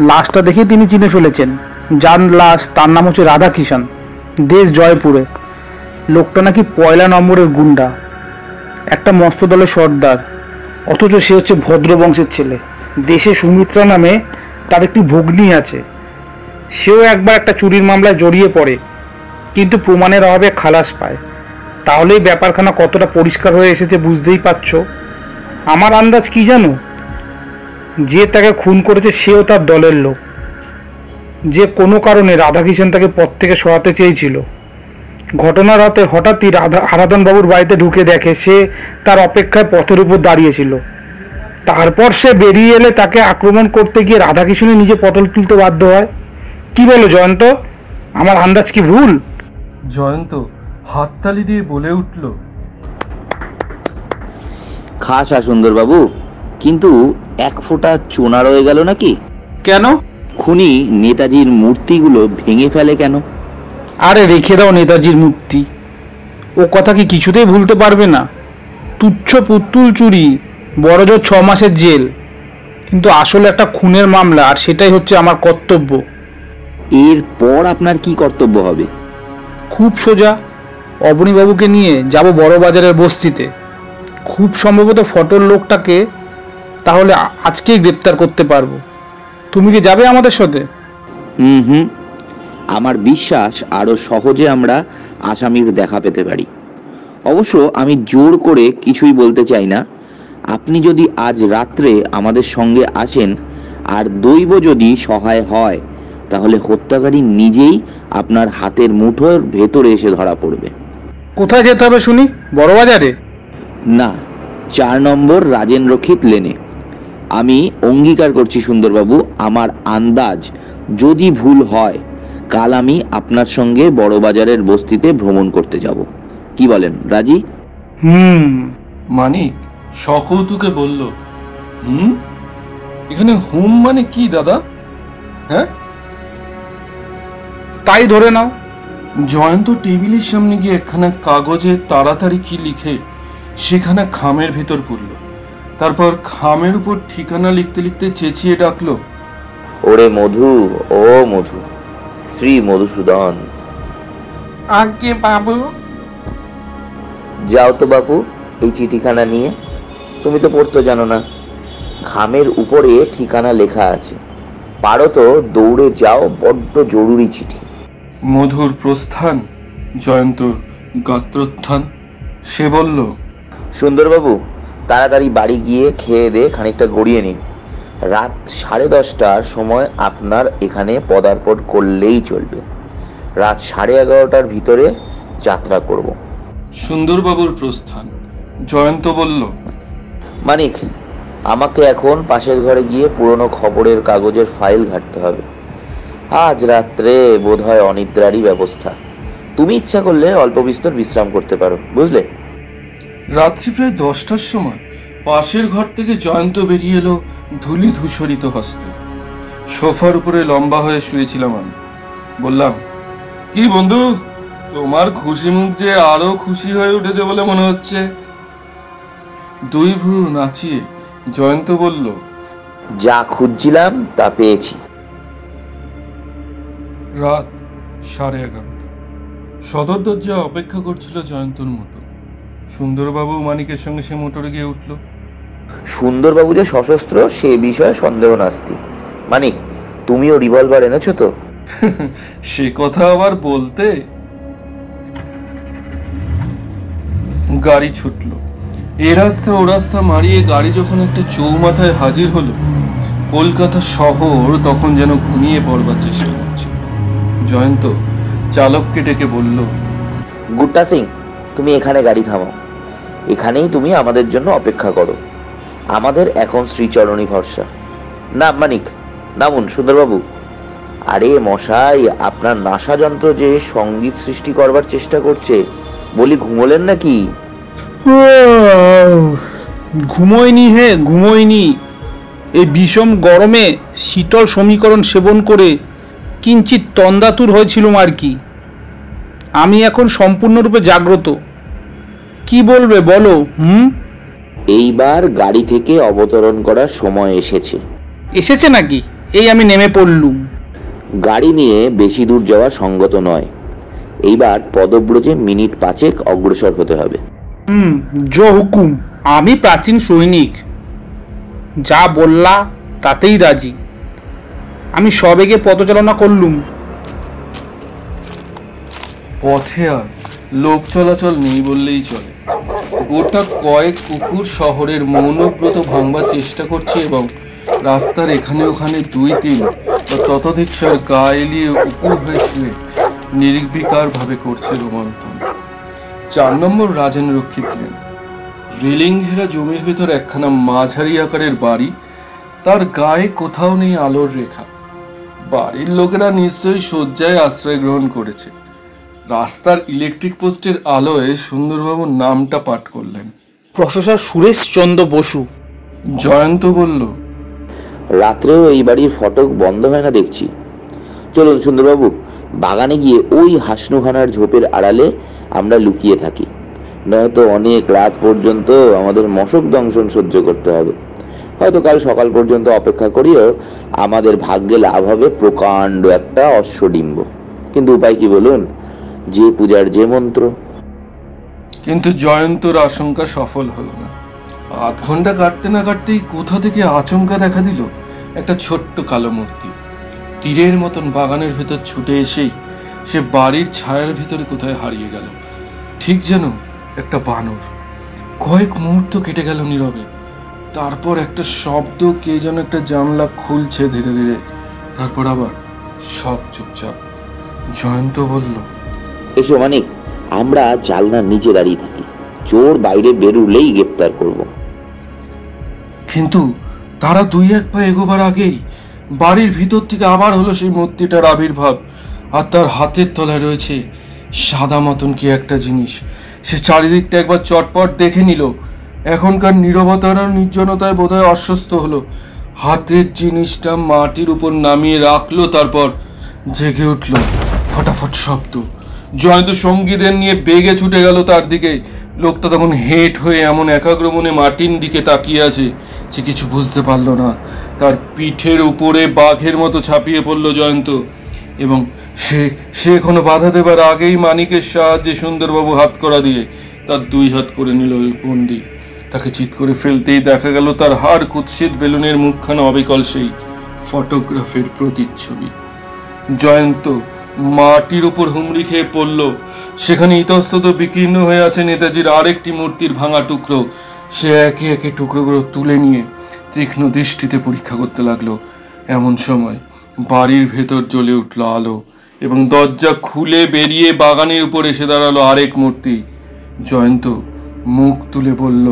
লাশটা দেখে তিনি চিনে ফেলেছেন। যার লাশ, তার নাম হচ্ছে রাধাকিষাণ, দেশ জয়পুরে। লোকটা নাকি 1 নম্বরের গুন্ডা, একটা মস্ত দলের সর্দার, অথচ সে হচ্ছে ভদ্র বংশের ছেলে। দেশে সুমিত্রা নামে তার একটি ভগ্নী আছে। সেও একবার একটা চুরির মামলায় জড়িয়ে পড়ে, কিন্তু প্রমাণের অভাবে খালাস পায়। তাহলেই ব্যাপারখানা কতটা পরিষ্কার হয়ে এসেছে বুঝতেই পারছো। আমার আন্দাজ কি জানো? যে তাকে খুন করেছে সেও তার দলের লোক, যে কোনো কারণে রাধাকিষেণ তাকে পথ থেকে সরাতে চেয়েছিল। ঘটনার রাতে হঠাৎই হারাধনবাবুর বাড়িতে ঢুকে দেখে সে তার অপেক্ষায় পথের উপর দাঁড়িয়েছিল। তারপর সে বেরিয়ে এলে তাকে আক্রমণ করতে গিয়ে রাধাকিষণই নিজে পটল তুলতে বাধ্য হয়। কি বলো জয়ন্ত, আমার আন্দাজ কি ভুল? জয়ন্ত হাততালি দিয়ে বলে উঠল, খাসা সুন্দরবাবু, কিন্তু এক ফোঁটা চোনা রয়ে গেল নাকি? কেন? খুনি নেতাজির মূর্তিগুলো ভেঙে ফেলে কেন? আরে রেখে দাও নেতাজির মূর্তি, ও কথা কি কিছুতেই ভুলতে পারবে না? তুচ্ছ পুতুল চুরি, বড় জোর 6 মাসের জেল, কিন্তু আসলে একটা খুনের মামলা, আর সেটাই হচ্ছে আমার কর্তব্য। এরপর আপনার কি কর্তব্য হবে? খুব সোজা, অবনীবাবুকে নিয়ে যাব বড় বাজারের বস্তিতে। খুব সম্ভবত ফটোর লোকটাকে তাহলে আজকেই গ্রেপ্তার করতে পারবো। তুমি কি যাবে আমাদের সাথে? হুম, আমার বিশ্বাস আরো সহজে আমরা আসামির দেখা পেতে পারি। অবশ্য আমি জোর করে কিছুই বলতে চাই না। আপনি যদি আজ রাত্রে আমাদের সঙ্গে আসেন আর দৈব যদি সহায় হয়, তাহলে হত্যাকারী নিজেই আপনার হাতের মুঠোর ভেতরে এসে ধরা পড়বে। কোথায় যেতে হবে শুনি? বড় বাজারে? না, 4 নম্বর রাজেন্দ্রক্ষিত লেনে। আমি অঙ্গীকার করছি সুন্দরবাবু, আমার আন্দাজ যদি ভুল হয়, কাল আমি আপনার সঙ্গে বড় বাজারের বস্তিতে ভ্রমণ করতে যাব। কি বলেন, রাজি? মানিক সকৌতুকে বলল, এখানে হুম মানে কি দাদা? হ্যাঁ, তাই ধরে নাও। জয়ন্ত টেবিলের সামনে গিয়ে একখানা কাগজে তাড়াতাড়ি কি লিখে সেখানে খামের ভেতর পড়ল। তারপর খামের উপর ঠিকানা লিখতে লিখতে চেঁচিয়ে ডাকলো, ওরে মধু, ও মধু, শ্রী মধুসূদন। আজ্ঞে বাবু। যাও তো বাপু এই চিঠিখানা নিয়ে। তুমি তো পড়তে জানো না, খামের উপরে ঠিকানা লেখা আছে। পারো তো দৌড়ে যাও, বড্ড জরুরি চিঠি। মধুর প্রস্থান, জয়ন্তর গাত্রোত্থান। সে বলল, সুন্দরবাবু, তাড়াতাড়ি বাড়ি গিয়ে খেয়ে দে খানিকটা গড়িয়ে নিন। রাত 10:30টার সময় আপনার এখানে পদার্পণ করলেই চলবে। রাত 11:30টার ভিতরে যাত্রা করব। সুন্দরবাবুর প্রস্থান। জয়ন্ত বলল, মানিক, আমাকে এখন পাশের ঘরে গিয়ে পুরনো খবরের কাগজের ফাইল ঘাঁটতে হবে। আজ রাত্রে বোধহয় অনিদ্রারই ব্যবস্থা। তুমি ইচ্ছা করলে অল্প বিস্তর বিশ্রাম করতে পারো, বুঝলে? রাত্রি প্রায় 10টার সময় পাশের ঘর থেকে জয়ন্ত বেরিয়ে এলো ধূলি ধূসরিত হস্তে। সোফার উপরে লম্বা হয়ে শুয়েছিলাম আমি। বললাম, কি বন্ধু, তোমার খুশি মুখ যে আরো খুশি হয়ে উঠেছে বলে মনে হচ্ছে। 2 ভ্রু নাচিয়ে জয়ন্ত বলল, যা খুঁজছিলাম তা পেয়েছি। রাত 11:30। সদর দরজায় অপেক্ষা করছিল জয়ন্তর মোটর। সুন্দরবাবু মানিকের সঙ্গে সে মোটরে গিয়ে উঠল। সুন্দরবাবু যে সশস্ত্র সে বিষয়ে সন্দেহ নাস্তি। মানিক, তুমিও রিভলভার এনেছো তো? সে কথা আবার বলতে। গাড়ি ছুটল। এ রাস্তা ও রাস্তা মারিয়ে গাড়ি যখন একটা চৌমাথায় হাজির হলো, কলকাতা শহর তখন যেন ঘুমিয়ে পড়বার চেষ্টা করছে। জয়ন্ত চালককে ডেকে বলল, গুড্ডা সিং, তুমি এখানে গাড়ি থামাও। এখানেই তুমি আমাদের জন্য অপেক্ষা করো। আমাদের এখন শ্রীচরণী ভরসা। না মানিক, নামুন। সুন্দরবাবু, আরে মশাই, আপনার নাসা যন্ত্র যে সঙ্গীত সৃষ্টি করবার চেষ্টা করছে, বলি ঘুমোলেন নাকি? ঘুমোয়নি হে, ঘুমোয়নি। এই বিষম গরমে শীতল সমীকরণ সেবন করে কিঞ্চিত তন্দাতুর হয়েছিলাম আর কি। আমি এখন সম্পূর্ণরূপে জাগ্রত। কি বলবে বলো? এইবার গাড়ি থেকে অবতরণ করার সময় এসেছে। এসেছে নাকি? এই আমি নেমে পড়লুম। গাড়ি নিয়ে বেশি দূর যাওয়া সঙ্গত নয়। এইবার পদব্রজে মিনিট 5 অগ্রসর হতে হবে। জো হুকুম। আমি প্রাচীন সৈনিক, যা বললা তাতেই রাজি। আমি সবেগে পথচালনা করলুম। পথে আর লোক চলাচল নেই বললেই চলে। গোটা কয়েক কুকুর শহরের মৌনব্রত ভাঙবার চেষ্টা করছে এবং রাস্তার এখানে ওখানে 2-3 বা ততোধিক গা এলিয়ে উপুর হয়ে শুয়ে নির্বিকারভাবে করছে রোমন্থন। 4 নম্বর রাজেন রক্ষিত লেন। রেলিং ঘেরা জমির ভেতর একখানা মাঝারি আকারের বাড়ি, তার গায়ে কোথাও নেই আলোর রেখা। বাড়ির লোকেরা নিশ্চয়ই শয্যায় আশ্রয় গ্রহণ করেছে। রাস্তার ইলেকট্রিক পোস্টের আলোয় সুন্দরবাবুর নামটা পাঠ করলেন, প্রফেসর সুরেশচন্দ্র বসু। জয়ন্ত বলল, রাত্রেও এই বাড়ির ফটক বন্ধ হয় না দেখছি। চলুন সুন্দরবাবু, বাগানে গিয়ে ওই হাসনুখানার ঝোপের আড়ালে আমরা লুকিয়ে থাকি, নয়তো অনেক রাত পর্যন্ত আমাদের মশক দংশন সহ্য করতে হবে। হয়তো কাল সকাল পর্যন্ত অপেক্ষা করিও আমাদের ভাগ্যে লাভ হবে প্রকাণ্ড একটা অশ্বডিম্ব। কিন্তু উপায় কি বলুন, যে পূজার যে মন্ত্র। কিন্তু জয়ন্তর আশঙ্কা সফল হলো না। 8 ঘন্টা কাটতে না কাটতেই কোথা থেকে আচমকা দেখা দিল একটা ছোট্ট কালো মূর্তি। তীরের মতন বাগানের ভেতর ছুটে এসেই সে বাড়ির ছায়ার ভিতরে কোথায় হারিয়ে গেল, ঠিক যেন একটা বানর। কয়েক মুহূর্ত কেটে গেল নীরবে। তারপর একটা শব্দ, কে যেন একটা জানলা খুলছে ধীরে ধীরে। তারপর আবার সব চুপচাপ। জয়ন্ত বলল, এসো মানিক, আমরা জানলার নিচে দাঁড়িয়ে থাকি, চোর বাইরে বেরুলেই গ্রেপ্তার করব। কিন্তু তারা 2-1 পা এগোবার আগেই বাড়ির ভিতর থেকে আবার হলো সেই মূর্তিটার আবির্ভাব। আর তার হাতের তলায় রয়েছে সাদা মতন কি একটা জিনিস। সে চারিদিকটা একবার চটপট দেখে নিল। এখনকার নীরবতার আর নির্জনতায় বোধহয় অস্বস্ত হলো। হাতের জিনিসটা মাটির উপর নামিয়ে রাখলো, তারপর জেগে উঠল ফটাফট শব্দ। জয়ন্ত সঙ্গীদের নিয়ে বেগে ছুটে গেল তার দিকে। লোকটা তখন হেঁট হয়ে এমন একাগ্র মনে মাটির দিকে তাকিয়ে আছে, সে কিছু বুঝতে পারল না। তার পিঠের উপরে বাঘের মতো ছাপিয়ে পড়ল জয়ন্ত, এবং সে এখনো বাধা দেবার আগেই মানিকের সাহায্যে সুন্দরবাবু হাত করা দিয়ে তার 2 হাত করে নিল বন্দি। তাকে চিৎ করে ফেলতেই দেখা গেল তার হাড় কুৎসিত বেলুনের মুখখানা অবিকল সেই ফটোগ্রাফের প্রতিচ্ছবি। জয়ন্ত মাটির উপর হুমড়ি খেয়ে পড়ল। সেখানে ইতস্তত বিকীর্ণ হয়ে আছে নেতাজির আরেকটি মূর্তির ভাঙা টুকরো। সে একে একে টুকরোগুলো তুলে নিয়ে তীক্ষ্ণ দৃষ্টিতে পরীক্ষা করতে লাগলো। এমন সময় বাড়ির ভেতর জ্বলে উঠল আলো, এবং দরজা খুলে বেরিয়ে বাগানের উপর এসে দাঁড়ালো আরেক মূর্তি। জয়ন্ত মুখ তুলে বলল,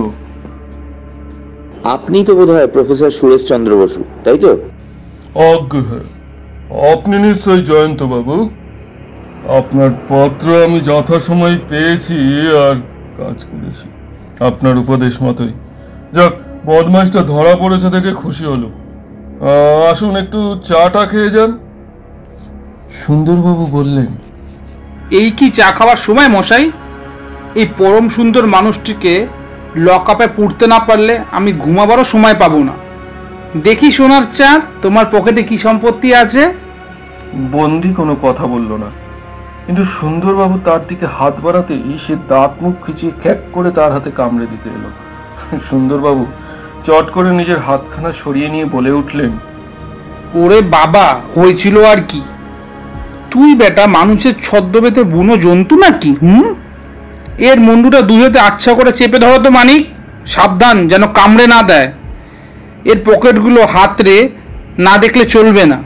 আপনি তো বোধহয় প্রফেসর সুরেশচন্দ্র বসু, তাই তো? অজ্ঞ, আপনি নিশ্চয়ই জয়ন্ত বাবু। আপনার পত্র আমি যথাসময় পেয়েছি আর কাজ করেছি আপনার উপদেশ মতোই। যাক, বদমাইশটা ধরা পড়েছে দেখে খুশি হলো। আসুন একটু চাটা খেয়ে যান। সুন্দরবাবু বললেন, এই কি চা খাওয়ার সময় মশাই? এই পরম সুন্দর মানুষটিকে লকআপে পুড়তে না পারলে আমি ঘুমাবারও সময় পাবো না। দেখি সোনার চাঁদ, তোমার পকেটে কি সম্পত্তি আছে? বন্দি কোনো কথা বলল না, কিন্তু সুন্দরবাবু তার দিকে হাত বাড়াতেই সে দাঁত মুখ খিচিয়ে খ্যাক করে তার হাতে কামড়ে দিতে এলো। সুন্দরবাবু চট করে নিজের হাতখানা সরিয়ে নিয়ে বলে উঠলেন, ওরে বাবা, হয়েছিল আর কি? তুই বেটা মানুষের ছদ্মবেতে বুনো জন্তু নাকি? এর মুন্ডুটা 2 হাতে আচ্ছা করে চেপে ধরো তো মানিক, সাবধান যেন কামড়ে না দেয়। এর পকেটগুলো হাতরে না দেখলে চলবে না।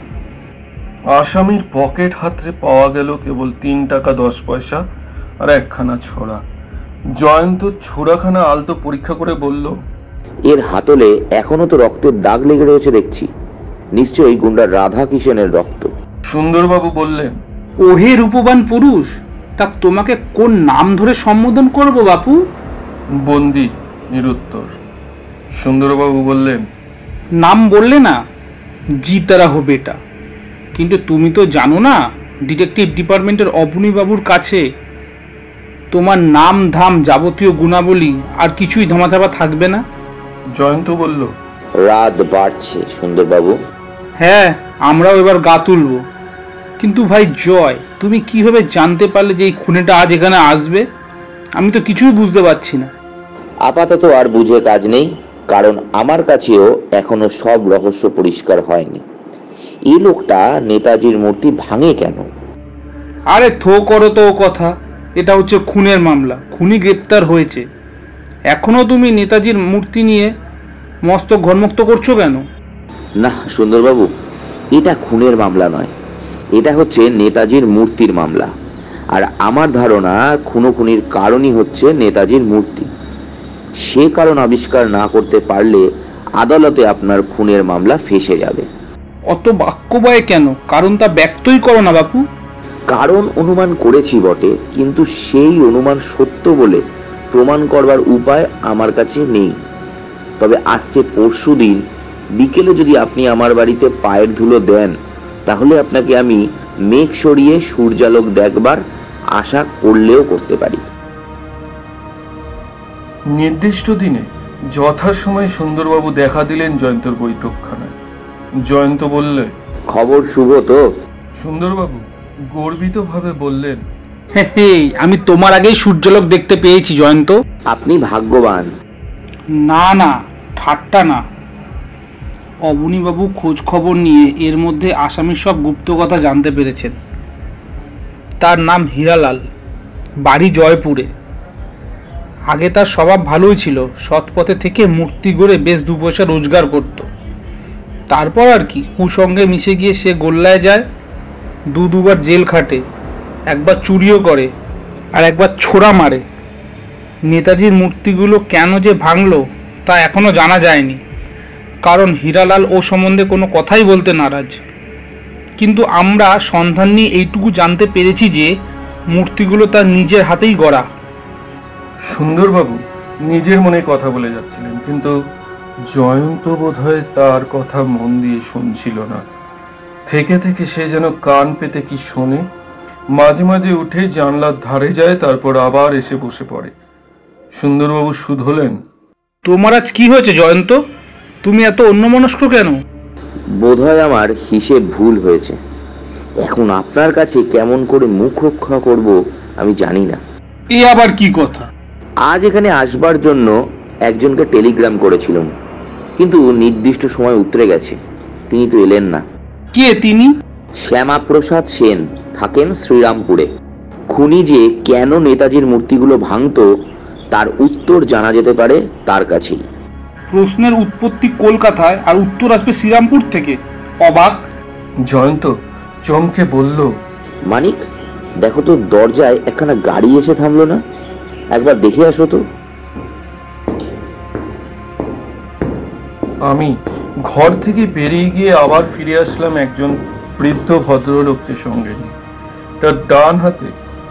আসামির পকেট হাতরে পাওয়া গেল কেবল 3 টাকা 10 পয়সা আর একখানা ছোরা। জয়ন্ত ছোরাখানা আলতো পরীক্ষা করে বলল, এর হাতলে এখনো তো রক্তের দাগ লেগে রয়েছে দেখছি, নিশ্চয়ই গুন্ডা রাধা কিষেনের রক্ত। সুন্দরবাবু বললেন, ওহে রূপবান পুরুষ, তা তোমাকে কোন নাম ধরে সম্বোধন করব বাপু? বন্দি নিরুত্তর। সুন্দরবাবু বললেন, নাম বললে না, জিতারাহ বেটা। কিন্তু তুমি তো জানো না, ডিটেকটিভ ডিপার্টমেন্টের অবনীবাবুর কাছে তোমার নাম ধাম যাবতীয় গুণাবলী আর কিছুই ধামাচাপা থাকবে না। জয়ন্ত বলল, রাত বাড়ছে সুন্দরবাবু। হ্যাঁ, আমরাও এবার গা তুলব। কিন্তু ভাই জয়, তুমি কিভাবে জানতে পারলে যে এই খুনেটা আজ এখানে আসবে? আমি তো কিছুই বুঝতে পারছি না। আপাতত আর বুঝে কাজ নেই, কারণ আমার কাছেও এখনো সব রহস্য পরিষ্কার হয়নি। এই লোকটা নেতাজির মূর্তি ভাঙে কেন? আরে থো করো তো ও কথা, এটা হচ্ছে খুনের মামলা, খুনি গ্রেপ্তার হয়েছে। এখনো তুমি নেতাজির মূর্তি নিয়ে মস্ত ঘরমুক্ত করছো কেন? না সুন্দরবাবু, এটা খুনের মামলা নয়, এটা হচ্ছে নেতাজির মূর্তির মামলা। আর আমার ধারণা খুনোখুনির কারণই হচ্ছে নেতাজির মূর্তি। সে কারণ আবিষ্কার না করতে পারলে আদালতে আপনার খুনের মামলা ফেঁসে যাবে। অত বাক্যবয়ে কেন? কারণটা ব্যক্তই করো না বাপু। কারণ অনুমান করেছি বটে, কিন্তু সেই অনুমান সত্য বলে প্রমাণ করবার উপায় আমার কাছে নেই। তবে আসছে পরশুদিন বিকেলে যদি আপনি আমার বাড়িতে পায়ের ধুলো দেন, তাহলে আপনাকে আমি মেঘ সরিয়ে সূর্যালোক দেখবার আশা করলেও করতে পারি। নির্দিষ্ট দিনে যথাসময়ে সুন্দরবাবু দেখা দিলেন জয়ন্তর বৈঠকখানায়। জয়ন্ত বললে, খবর শুভ তো? সুন্দরবাবু গর্বিতভাবে বললেন, হে, আমি তোমার আগেই সূর্যালোক দেখতে পেয়েছি জয়ন্ত। আপনি ভাগ্যবান। না না, ঠাট্টা না। অবনীবাবু খোঁজ খবর নিয়ে এর মধ্যে আসামির সব গুপ্ত কথা জানতে পেরেছেন। তার নাম হীরালাল, বাড়ি জয়পুরে। আগে তার স্বভাব ভালোই ছিল, সৎ পথে থেকে মূর্তি গড়ে বেশ 2 পয়সা রোজগার করত। তারপর আর কি, কুসঙ্গে মিশে গিয়ে সে গোল্লায় যায়, দুবার জেল খাটে, একবার চুরিও করে আর একবার ছোড়া মারে। নেতাজির মূর্তিগুলো কেন যে ভাঙলো তা এখনো জানা যায়নি, কারণ হীরালাল ও সম্বন্ধে কোনো কথাই বলতে নারাজ। কিন্তু আমরা সন্ধান নিয়ে এইটুকু জানতে পেরেছি যে মূর্তিগুলো তার নিজের হাতেই গড়া। সুন্দরবাবু নিজের মনে কথা বলে যাচ্ছিলেন, কিন্তু জয়ন্ত বোধহয় তার কথা মন দিয়ে শুনছিল না। থেকে থেকে সে যেন কান পেতে কি শোনে। মাঝে মাঝে উঠে জানলার ধারে যায়, তারপর আবার এসে বসে পড়ে। সুন্দরবাবু শুধলেন, তোমার আজ কি হয়েছে জয়ন্ত? তুমি এত অন্যমনস্ক কেন? বোধহয় আমার হিসেব ভুল হয়েছে। এখন আপনার কাছে কেমন করে মুখ রক্ষা করব আমি জানি না। এ আবার কি কথা? আজ এখানে আসবার জন্য একজনকে টেলিগ্রাম করেছিলাম, কিন্তু নির্দিষ্ট সময় উতরে গেছে। তিনি তো এলেন না। কে তিনি? শ্যামাপ্রসাদ সেন, থাকেন শ্রীরামপুরে। খুনি যে কেন নেতাজির মূর্তিগুলো ভাঙতো তার উত্তর জানা যেতে পারে তার কাছেই। প্রশ্নের উৎপত্তি কলকাতায় আর উত্তর আসবে শ্রীরামপুর থেকে? অবাক। জয়ন্ত চমকে বলল, মানিক, দেখো তো দরজায় একখানা গাড়ি এসে থামলো না? একবার দেখে আসো তো। আমি ঘর থেকে বেরিয়ে গিয়ে আবার ফিরে আসলাম একজন বৃদ্ধ ভদ্রলোককে সঙ্গে নিয়ে। তার ডান হাতে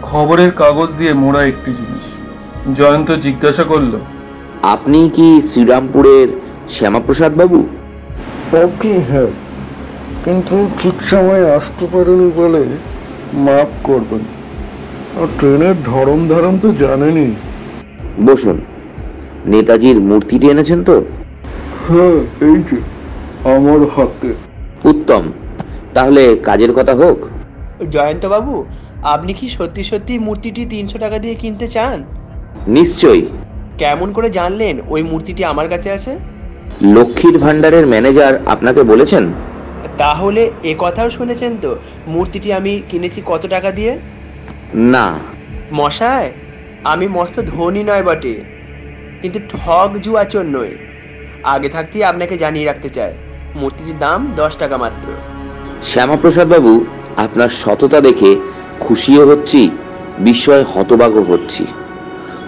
খবরের কাগজ দিয়ে মোড়া একটি জিনিস। জয়ন্ত জিজ্ঞাসা করল, আপনি কি শ্রীরামপুরের শ্যামাপ্রসাদ বাবু? হ্যাঁ, কিন্তু ঠিক সময় আসতে পারেনি বলে মাফ করবেন। ট্রেনের ধরম ধারণ তো জানেনি। বসুন। নেতাজির মূর্তিটি এনেছেন তো? হ্যাঁ, এই যে আমার হাতে। উত্তম, তাহলে কাজের কথা হোক। জয়ন্ত বাবু, আপনি কি সত্যি সত্যি মূর্তিটি 300 টাকা দিয়ে কিনতে চান? নিশ্চয়ই। কেমন করে জানলেন ওই মূর্তিটি আমার কাছে আছে? লক্ষ্মীর ভান্ডারের ম্যানেজার আপনাকে বলেছেন? তাহলে এ কথাও শুনেছেন তো মূর্তিটি আমি কিনেছি কত টাকা দিয়ে? না মশাই, আমি মস্ত ধনী নয় বটে, কিন্তু ঠগ জুয়াচোর নই। আগে থাকতেই আপনাকে জানিয়ে রাখতে চাই, মূর্তিটির দাম 10 টাকা মাত্র। শ্যামাপ্রসাদ বাবু, আপনার সততা দেখে খুশিও হচ্ছি, বিস্ময়ে হতবাকও হচ্ছি।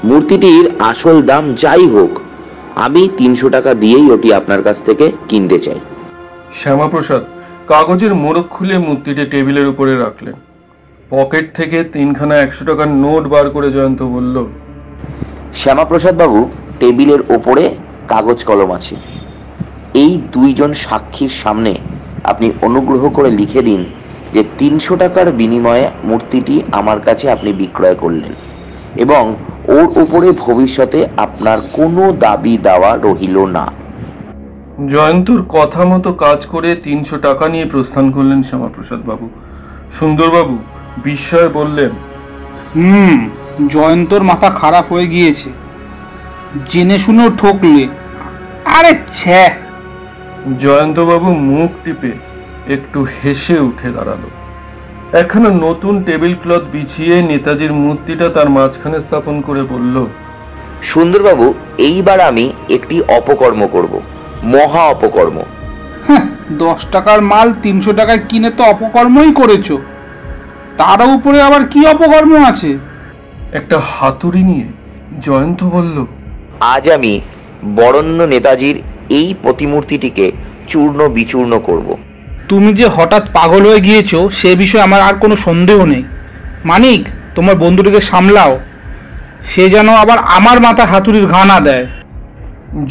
মূর্তিটির আসল দাম যাই হোক, আমি 300 টাকা দিয়েই ওটি আপনার কাছ থেকে কিনতে চাই। শ্যামাপ্রসাদ কাগজের মোড়ক খুলে মূর্তিটি টেবিলের উপরে রাখলেন। পকেট থেকে 3খানা 100 টাকার নোট বার করে জয়ন্ত বলল, শ্যামাপ্রসাদ বাবু, টেবিলের ওপরে কাগজ কলম আছে। এই 2 জন সাক্ষীর সামনে আপনি অনুগ্রহ করে লিখে দিন যে 300 টাকার বিনিময়ে মূর্তিটি আমার কাছে আপনি বিক্রয় করলেন এবং ওর উপরে ভবিষ্যতে আপনার কোনো দাবি দাওয়া রহিল না। জয়ন্তর কথা মতো কাজ করে 300 টাকা নিয়ে প্রস্থান করলেন শ্যামাপ্রসাদ বাবু। সুন্দরবাবু বিস্ময়ে বললেন, জয়ন্তর মাথা খারাপ হয়ে গিয়েছে, জেনে শুনেও ঠকলে। আরে ছ্যা। জয়ন্তবাবু মুখ টিপে একটু হেসে উঠে দাঁড়ালো। একখানা নতুন টেবিল ক্লথ বিছিয়ে নেতাজির মূর্তিটা তার মাঝখানে স্থাপন করে বলল, সুন্দরবাবু, এইবার আমি একটি অপকর্ম করব, মহা অপকর্ম। 10 টাকার মাল 300 টাকায় কিনে তো অপকর্মই করেছো, তার উপরে আবার কি অপকর্ম আছে? একটা হাতুড়ি নিয়ে জয়ন্ত বলল, আজ আমি বরণ্য নেতাজির এই প্রতিমূর্তিটিকে চূর্ণ বিচূর্ণ করব। তুমি যে হঠাৎ পাগল হয়ে গিয়েছো সে বিষয়ে আমার আর কোনো সন্দেহ নেই। মানিক, তোমার বন্ধুটিকে সামলাও, সে যেন আবার আমার মাথায় হাতুড়ির ঘা না দেয়।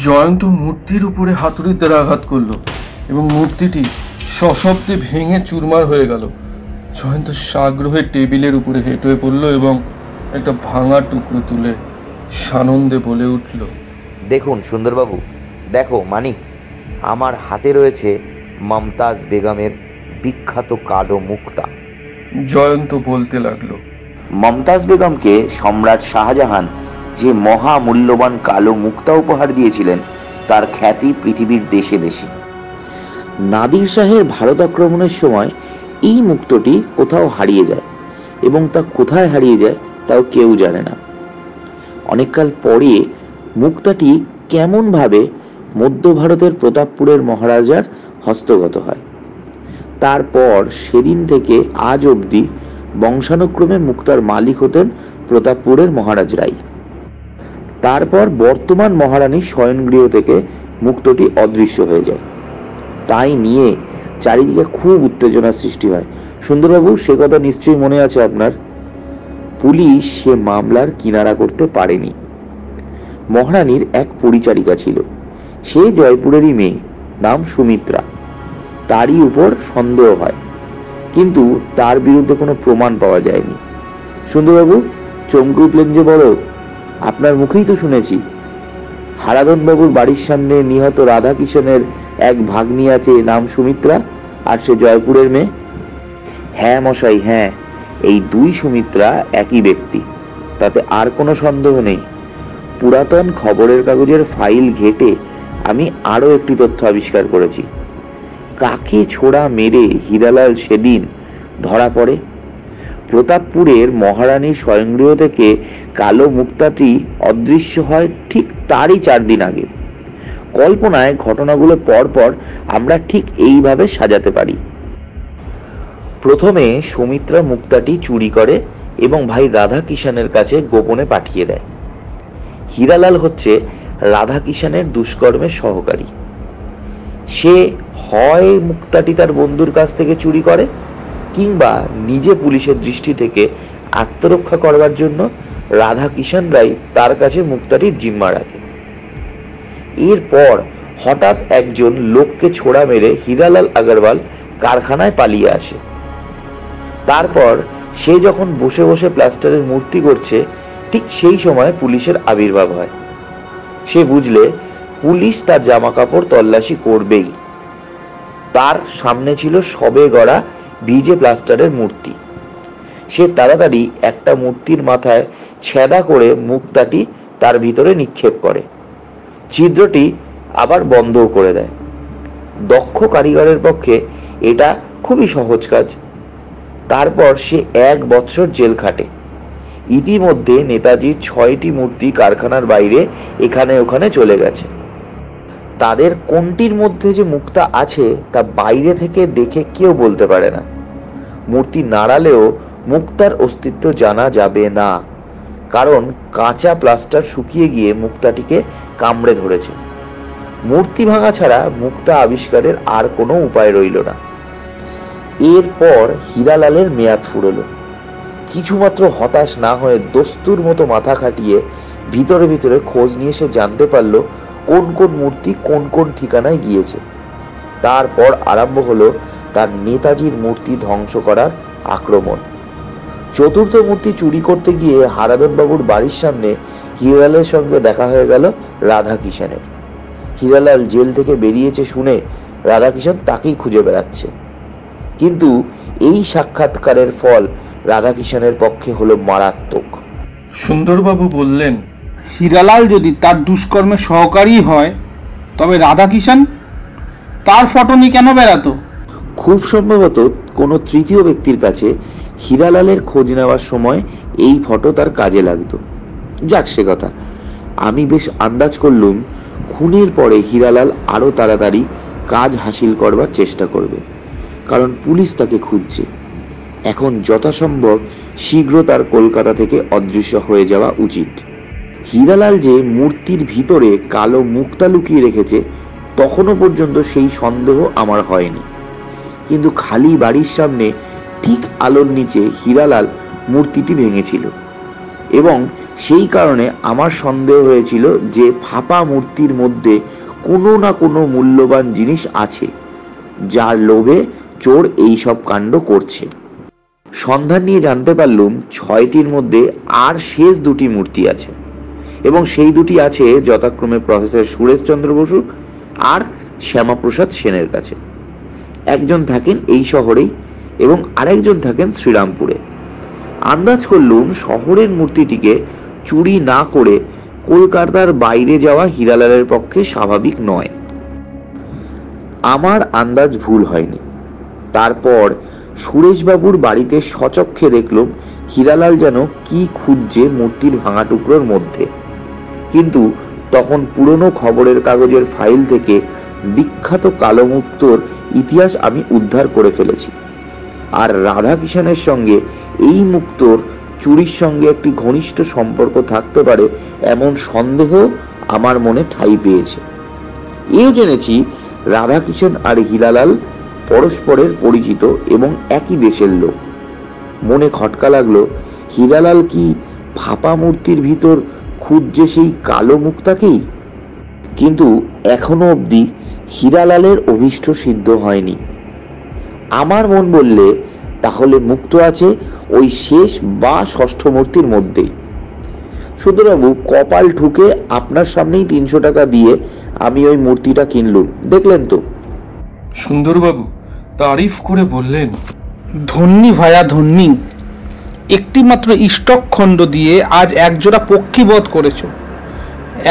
জয়ন্ত মূর্তির উপরে হাতুড়ির দ্বারা আঘাত করলো এবং মূর্তিটি সশব্দে ভেঙে চুরমার হয়ে গেল। জয়ন্ত সাগ্রহে টেবিলের উপরে হেঁট হয়ে পড়ল এবং একটা ভাঙা টুকরো তুলে সানন্দে বলে উঠল, দেখুন সুন্দরবাবু, দেখো মানিক, আমার হাতে রয়েছে মমতাজ বেগমের বিখ্যাত কালো মুক্তা। জয়ন্ত বলতে লাগলো, মমতাজ বেগমকে সম্রাট শাহজাহান যে মহামূল্যবান কালো মুক্তা উপহার দিয়েছিলেন তার খ্যাতি পৃথিবীর দেশে দেশে। নাদির শাহের ভারত আক্রমণের সময় এই মুক্তটি কোথাও হারিয়ে যায় এবং তা কোথায় হারিয়ে যায় তাও কেউ জানে না। অনেককাল পরে মুক্তাটি কেমনভাবে মধ্য ভারতের প্রতাপপুরের মহারাজার হস্তগত হয়। তারপর সেদিন থেকে আজ অবধি বংশানুক্রমে মুক্তার মালিক হতেন প্রতাপপুরের মহারাজ রাই। তারপর বর্তমান মহারানীর শয়নগৃহ থেকে মুক্তটি অদৃশ্য হয়ে যায়। তাই নিয়ে চারিদিকে খুব উত্তেজনার সৃষ্টি হয়। সুন্দরবাবু, সে কথা নিশ্চয়ই মনে আছে আপনার। পুলিশ সে মামলার কিনারা করতে পারেনি। মহারানীর এক পরিচারিকা ছিল, সে জয়পুরেরই মেয়ে, নাম সুমিত্রা। তারই উপর সন্দেহ হয়, কিন্তু তার বিরুদ্ধে কোনো প্রমাণ পাওয়া যায়নি। সুন্দরবাবু চমকে উঠলেন যে, বড়, আপনার মুখেই তো শুনেছি হারাধন বাবুর বাড়ির সামনে নিহত রাধা কিষণের এক ভাগ্নি আছে, নাম সুমিত্রা, আর সে জয়পুরের মেয়ে। হ্যাঁ মশাই, হ্যাঁ, এই দুই সুমিত্রা একই ব্যক্তি, তাতে আর কোনো সন্দেহ নেই। পুরাতন খবরের কাগজের ফাইল ঘেটে আমি আরো একটি তথ্য আবিষ্কার করেছি। কাকে ছোড়া মেরে হীরালাল সেদিন ধরা পড়ে, প্রতাপপুরের মহারানীর স্বয়ংগৃহ থেকে কালো মুক্তাটি অদৃশ্য হয় ঠিক তারই 4 দিন আগে। কল্পনায় ঘটনাগুলো পরপর আমরা ঠিক এইভাবে সাজাতে পারি। প্রথমে সুমিত্রা মুক্তাটি চুরি করে এবং ভাই রাধা কিষানের কাছে গোপনে পাঠিয়ে দেয়। হীরালাল হচ্ছে রাধা কিষানের দুষ্কর্মের সহকারী। সে হয় মুক্তাটি তার বন্ধুর কাছ থেকে চুরি করে, কিংবা নিজে পুলিশের দৃষ্টি থেকে আত্মরক্ষা করবার জন্য রাধা কিষান রাই তার কাছে মুক্তাটির জিম্মা রাখে। এরপর হঠাৎ একজন লোককে ছোড়া মেরে হীরালাল আগরওয়াল কারখানায় পালিয়ে আসে। তারপর সে যখন বসে বসে প্লাস্টারের মূর্তি করছে, ঠিক সেই সময় পুলিশের আবির্ভাব হয়। সে বুঝলে পুলিশ তার জামা কাপড় তল্লাশি করবেই। তার সামনে ছিল সবে গড়া ভিজে প্লাস্টারের মূর্তি। সে তাড়াতাড়ি একটা মূর্তির মাথায় ছেদা করে মুক্তাটি তার ভিতরে নিক্ষেপ করে, ছিদ্রটি আবার বন্ধও করে দেয়। দক্ষ কারিগরের পক্ষে এটা খুবই সহজ কাজ। তারপর সে 1 বছর জেল খাটে। ইতিমধ্যে নেতাজির 6টি মূর্তি কারখানার বাইরে এখানে ওখানে চলে গেছে। তাদের কোনটির মধ্যে যে মুক্তা আছে তা বাইরে থেকে দেখে কেউ বলতে পারে না। মূর্তি নাড়ালেও মুক্তার অস্তিত্ব জানা যাবে না, কারণ কাঁচা প্লাস্টার শুকিয়ে গিয়ে মুক্তাটিকে কামড়ে ধরেছে। মূর্তি ভাঙা ছাড়া মুক্তা আবিষ্কারের আর কোনো উপায় রইল না। এরপর হীরালালের মেয়াদ ফুরল। কিছুমাত্র হতাশ না হয়ে দস্তুর মতো মাথা খাটিয়ে ভিতরে ভিতরে খোঁজ নিয়ে সে জানতে পারলো কোন কোন মূর্তি কোন কোন ঠিকানায় গিয়েছে। তারপর আরম্ভ হলো তার নেতাজির মূর্তি ধ্বংস করার আক্রমণ। 4র্থ মূর্তি চুরি করতে গিয়ে হারাধন বাবুর বাড়ির সামনে হীরালালের সঙ্গে দেখা হয়ে গেল রাধা কিষানের। হীরালাল জেল থেকে বেরিয়েছে শুনে রাধা কিষান তাকেই খুঁজে বেড়াচ্ছে, কিন্তু এই সাক্ষাৎকারের ফল রাধা কিষানের পক্ষে হলো মারাত্মক। সুন্দরবাবু বললেন, হীরালাল যদি তার দুষ্কর্মের সহকারী হয়, তবে রাধা কিষান তার ফটো নিয়ে কেন বেড়াতো? খুব সম্ভবত কোনো তৃতীয় ব্যক্তির কাছে হীরালালের খোঁজ নেওয়ার সময় এই ফটো তার কাজে লাগতো। যাক সে কথা, আমি বেশ আন্দাজ করলুম খুনের পরে হীরালাল আরো তাড়াতাড়ি কাজ হাসিল করবার চেষ্টা করবে, কারণ পুলিশ তাকে খুঁজছে। এখন যথাসম্ভব শীঘ্র তার কলকাতা থেকে অদৃশ্য হয়ে যাওয়া উচিত। হীরালাল যে মূর্তির ভিতরে কালো মুক্তা লুকিয়ে রেখেছে তখনও পর্যন্ত সেই সন্দেহ আমার হয়নি, কিন্তু খালি বাড়ির সামনে ঠিক আলোর নিচে হীরালাল মূর্তিটি ভেঙেছিল এবং সেই কারণে আমার সন্দেহ হয়েছিল যে ফাঁপা মূর্তির মধ্যে কোনো না কোনো মূল্যবান জিনিস আছে, যার লোভে চোর এই সব কাণ্ড করছে। সন্ধান নিয়ে জানতে পারলুম 6টির মধ্যে আর শেষ 2টি মূর্তি আছে এবং সেই 2টি আছে যথাক্রমে প্রফেসর সুরেশচন্দ্র বসু আর শ্যামাপ্রসাদ সেনের কাছে। একজন থাকেন এই শহরেই এবং আরেকজন থাকেন শ্রীরামপুরে। আন্দাজ করলুম শহরের মূর্তিটিকে চুরি না করে কলকাতার বাইরে যাওয়া হীরালালের পক্ষে স্বাভাবিক নয়। আমার আন্দাজ ভুল হয়নি। তারপর সুরেশবাবুর বাড়িতে সচক্ষে দেখলুম হীরালাল যেন কি খুঁজছে মূর্তির ভাঙা টুকরোর মধ্যে, কিন্তু তখন পুরনো খবরের কাগজের ফাইল থেকে বিখ্যাত কালো মুক্তোর ইতিহাস আমি উদ্ধার করে ফেলেছি, আর রাধাকিষাণের সঙ্গে এই মুক্তোর চুরির সঙ্গে একটি ঘনিষ্ঠ সম্পর্ক থাকতে পারে এমন সন্দেহ আমার মনে ঠাঁই পেয়েছে। এও জেনেছি রাধাকিষাণ আর হীরালাল পরস্পরের পরিচিত এবং একই দেশের লোক। মনে খটকা লাগলো, হীরালাল কি ফাঁপা মূর্তির ভিতর খুঁজছে সেই কালো মুক্তাকেই? কিন্তু এখনো অবধি হীরালালের অভীষ্ট সিদ্ধ হয়নি। আমার মন বললে তাহলে মুক্ত আছে ওই শেষ বা 6ষ্ঠ মূর্তির মধ্যেই। সুধীরবাবু কপাল ঠুকে আপনার সামনেই 300 টাকা দিয়ে আমি ওই মূর্তিটা কিনলুম, দেখলেন তো? সুন্দরবাবু তারিফ করে বললেন, ধন্যী ভায়া ধন্যী, একটি মাত্র স্টক খণ্ড দিয়ে আজ একজোড়া পক্ষী বধ করেছ,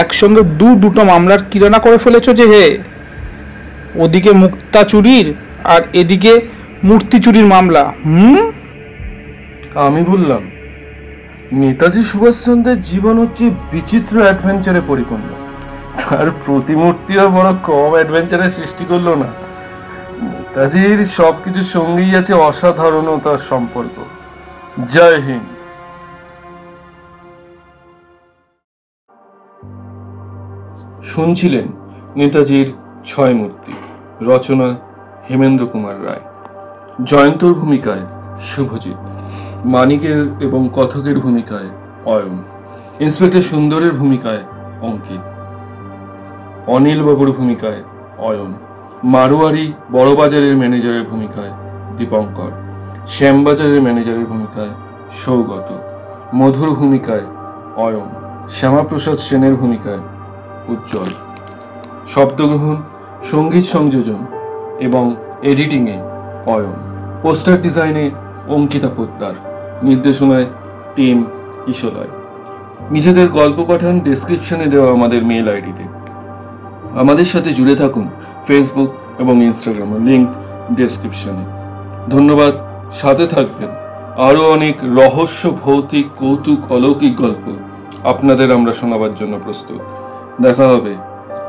একসঙ্গে দুটো মামলার কিরানা করে ফেলেছ যে হে। ওদিকে মুক্তা চুরির আর এদিকে মূর্তি চুরির মামলা। আমি বললাম, নেতাজি সুভাষচন্দ্রের জীবন হচ্ছে বিচিত্র অ্যাডভেঞ্চারে পরিপূর্ণ। তার প্রতিমূর্তিও বড় কম অ্যাডভেঞ্চারের সৃষ্টি করলো না। নেতাজির সবকিছুর সঙ্গেই আছে অসাধারণতার সম্পর্ক। জয় হিন্দ। শুনছিলেন নেতাজির 6 মূর্তি, রচনা হেমেন্দ্র কুমার রায়, জয়ন্তর ভূমিকায় শুভজিৎ, মানিকের এবং কথকের ভূমিকায় অয়ন, ইন্সপেক্টর সুন্দরের ভূমিকায় অঙ্কিত, অনিল বাবুর ভূমিকায় অয়ন, মারোয়ারি বড়বাজারের ম্যানেজারের ভূমিকায় দীপঙ্কর, শ্যামবাজারের ম্যানেজারের ভূমিকায় সৌগত, মধুর ভূমিকায় অয়ন, শ্যামাপ্রসাদ সেনের ভূমিকায় উজ্জ্বল। শব্দগ্রহণ, সঙ্গীত সংযোজন এবং এডিটিংয়ে অয়ন, পোস্টার ডিজাইনে অঙ্কিতা পোদ্দার, নির্দেশনায় টিম কিশোলয়। নিজেদের গল্প পাঠান ডেসক্রিপশনে দেওয়া আমাদের মেল আইডিতে। আমাদের সাথে জুড়ে থাকুন ফেসবুক এবং ইনস্টাগ্রামের লিঙ্ক ডেসক্রিপশনে। ধন্যবাদ, সাথে থাকবেন। আরও অনেক রহস্য, ভৌতিক, কৌতুক, অলৌকিক গল্প আপনাদের আমরা শোনাবার জন্য প্রস্তুত। দেখা হবে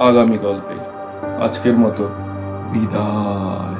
আগামী গল্পে। আজকের মতো বিদায়।